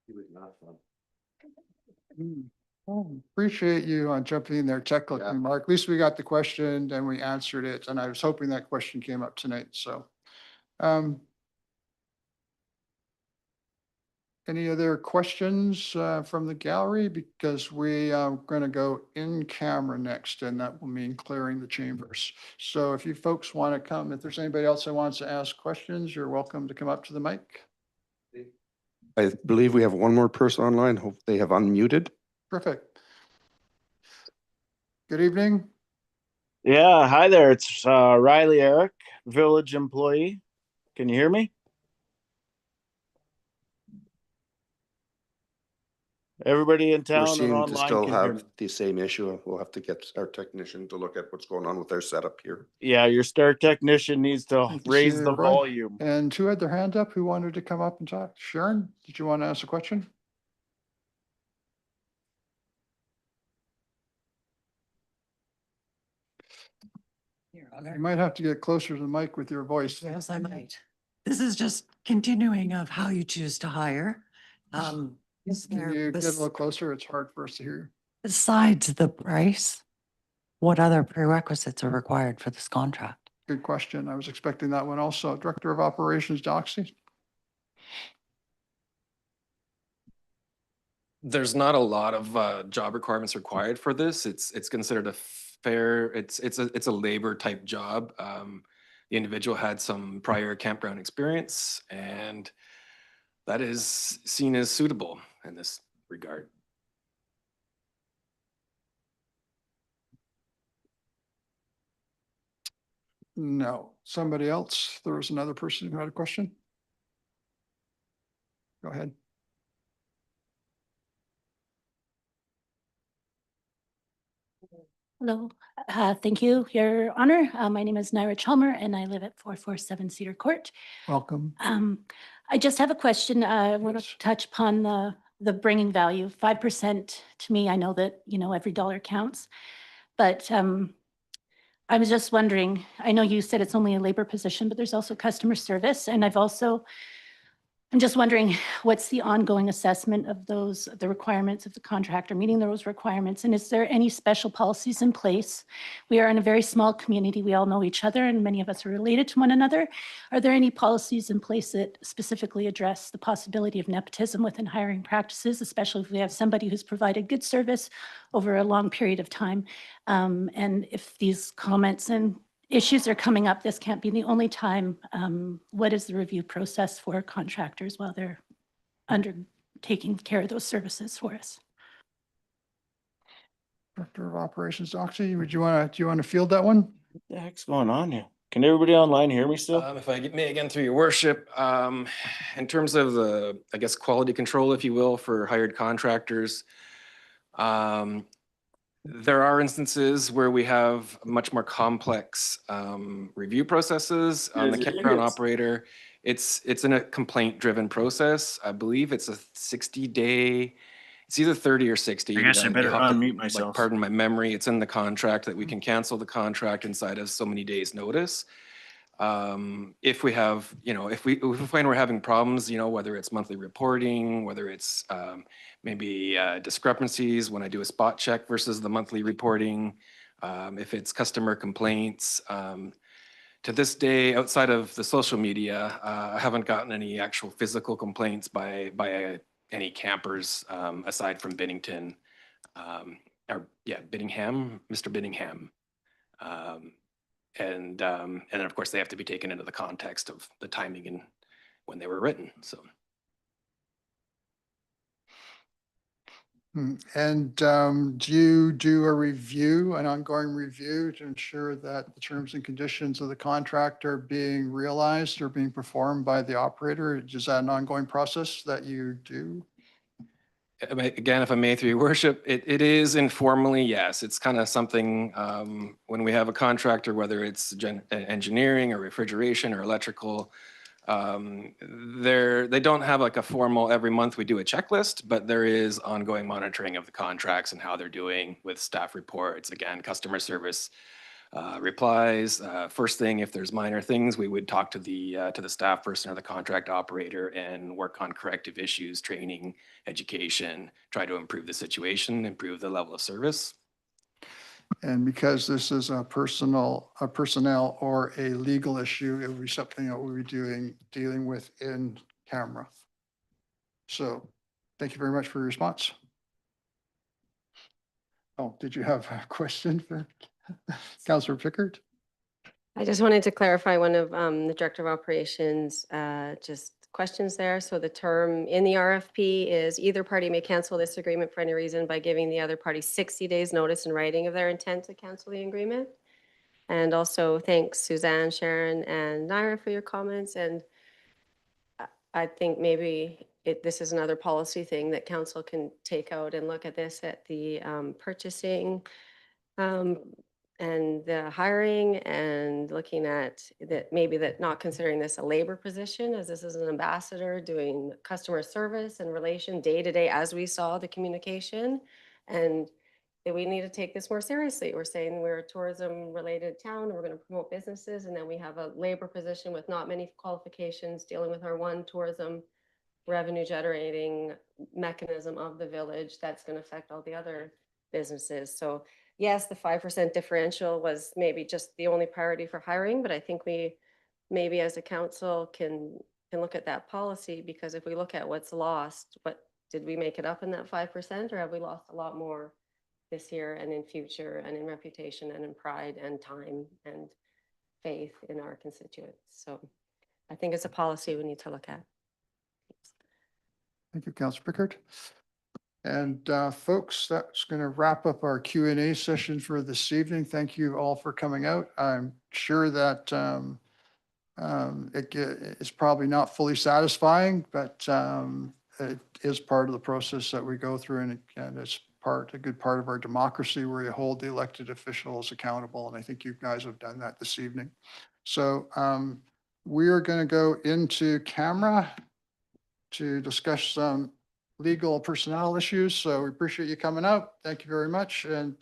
He was not fun. Appreciate you on jumping in there technically, Yeah. Mark. At least we got the question and we answered it. And I was hoping that question came up tonight. So any other questions from the gallery? Because we are going to go in camera next, and that will mean clearing the chambers. So if you folks want to come, if there's anybody else that wants to ask questions, you're welcome to come up to the mic. I believe we have one more person online. Hope they have unmuted. Perfect. Good evening. Yeah, hi there. It's Riley Eric, village employee. Can you hear me? Everybody in We're town and seeming to online still can hear me. have the same issue. We'll have to get our technician to look at what's going on with their setup here. Yeah, your star technician needs to Good to raise see the you, Roy. volume. And who had their hand up? Who wanted to come up and talk? Sharon, did you want to ask a question? You might have to get closer to the mic with your voice. Yes, I might. This is just continuing of how you choose to hire. Is Can there, you get a little closer? It's hard for us to hear. besides the price, what other prerequisites are required for this contract? Good question. I was expecting that one also. Director of Operations, Doxy. there's not a lot of job requirements required for this. It's considered a fair, it's a labor type job. The individual had some prior campground experience, and that is seen as suitable in this regard. No. Somebody else? There was another person who had a question. Go ahead. Hello, thank you, Your Honor. My name is Naira Chalmer and I live at 447 Cedar Court. Welcome. I just have a question. I want Yes. to touch upon the bringing value. 5% to me, I know that, every dollar counts. But I was just wondering, I know you said it's only a labor position, but there's also customer service. And I'm just wondering, what's the ongoing assessment of the requirements of the contractor, meeting those requirements? And is there any special policies in place? We are in a very small community. We all know each other and many of us are related to one another. Are there any policies in place that specifically address the possibility of nepotism within hiring practices, especially if we have somebody who's provided good service over a long period of time? And if these comments and issues are coming up, this can't be the only time. What is the review process for contractors while they're undertaking care of those services for us? Director of Operations, Doxy, do you want to field that one? What the heck's going on here? Can everybody online hear me still? If I may again through your worship, in terms of the, I guess, quality control, if you will, for hired contractors, there are instances where we have much more complex review processes on the Yes, it campground is. operator. It's in a complaint-driven process. I believe it's a 60-day, it's either 30 or 60. I guess I better You'll have to, unmute like, myself. pardon my memory, it's in the contract that we can cancel the contract inside of so many days' notice. If we have, if we find we're having problems, whether it's monthly reporting, whether it's maybe discrepancies when I do a spot check versus the monthly reporting, if it's customer complaints, to this day, outside of the social media, I haven't gotten any actual physical complaints by any campers aside from Biddington, Biddingham, Mr. Biddingham. And then, of course, they have to be taken into the context of the timing and when they were written, so. And do you do a review, an ongoing review to ensure that the terms and conditions of the contract are being realized or being performed by the operator? Is that an ongoing process that you do? Again, if I may, through your worship, it is informally, yes. It's kind of something, when we have a contractor, whether it's engineering or refrigeration or electrical, they don't have like a formal, every month we do a checklist, but there is ongoing monitoring of the contracts and how they're doing with staff reports, again, customer service replies. First thing, if there's minor things, we would talk to the staff person or the contract operator and work on corrective issues, training, education, try to improve the situation, improve the level of service. And because this is a personnel or a legal issue, it would be something that we'll be dealing with in camera. So thank you very much for your response. Oh, did you have a question for Councillor Pickard? I just wanted to clarify one of the Director of Operations, just questions there. So the term in the RFP is either party may cancel this agreement for any reason by giving the other party 60 days notice in writing of their intent to cancel the agreement. And also thanks Suzanne, Sharon, and Naira for your comments. And I think maybe this is another policy thing that council can take out and look at this at the purchasing and the hiring, and looking at that, maybe that not considering this a labor position, as this is an ambassador doing customer service and relation day to day, as we saw the communication, and that we need to take this more seriously. We're saying we're a tourism related town and we're going to promote businesses, and then we have a labor position with not many qualifications dealing with our one tourism revenue generating mechanism of the village that's going to affect all the other businesses. So yes, the 5% differential was maybe just the only priority for hiring, but I think we maybe as a council can look at that policy, because if we look at what's lost, what did we make it up in that 5%, or have we lost a lot more this year and in future and in reputation and in pride and time and faith in our constituents? So I think it's a policy we need to look at. Thank you, Councillor Pickard. And folks, that's going to wrap up our Q&A session for this evening. Thank you all for coming out. I'm sure that it's probably not fully satisfying, but it is part of the process that we go through, and it's a good part of our democracy where you hold the elected officials accountable. And I think you guys have done that this evening. So we are going to go into camera to discuss some legal personnel issues. So we appreciate you coming out. Thank you very much. And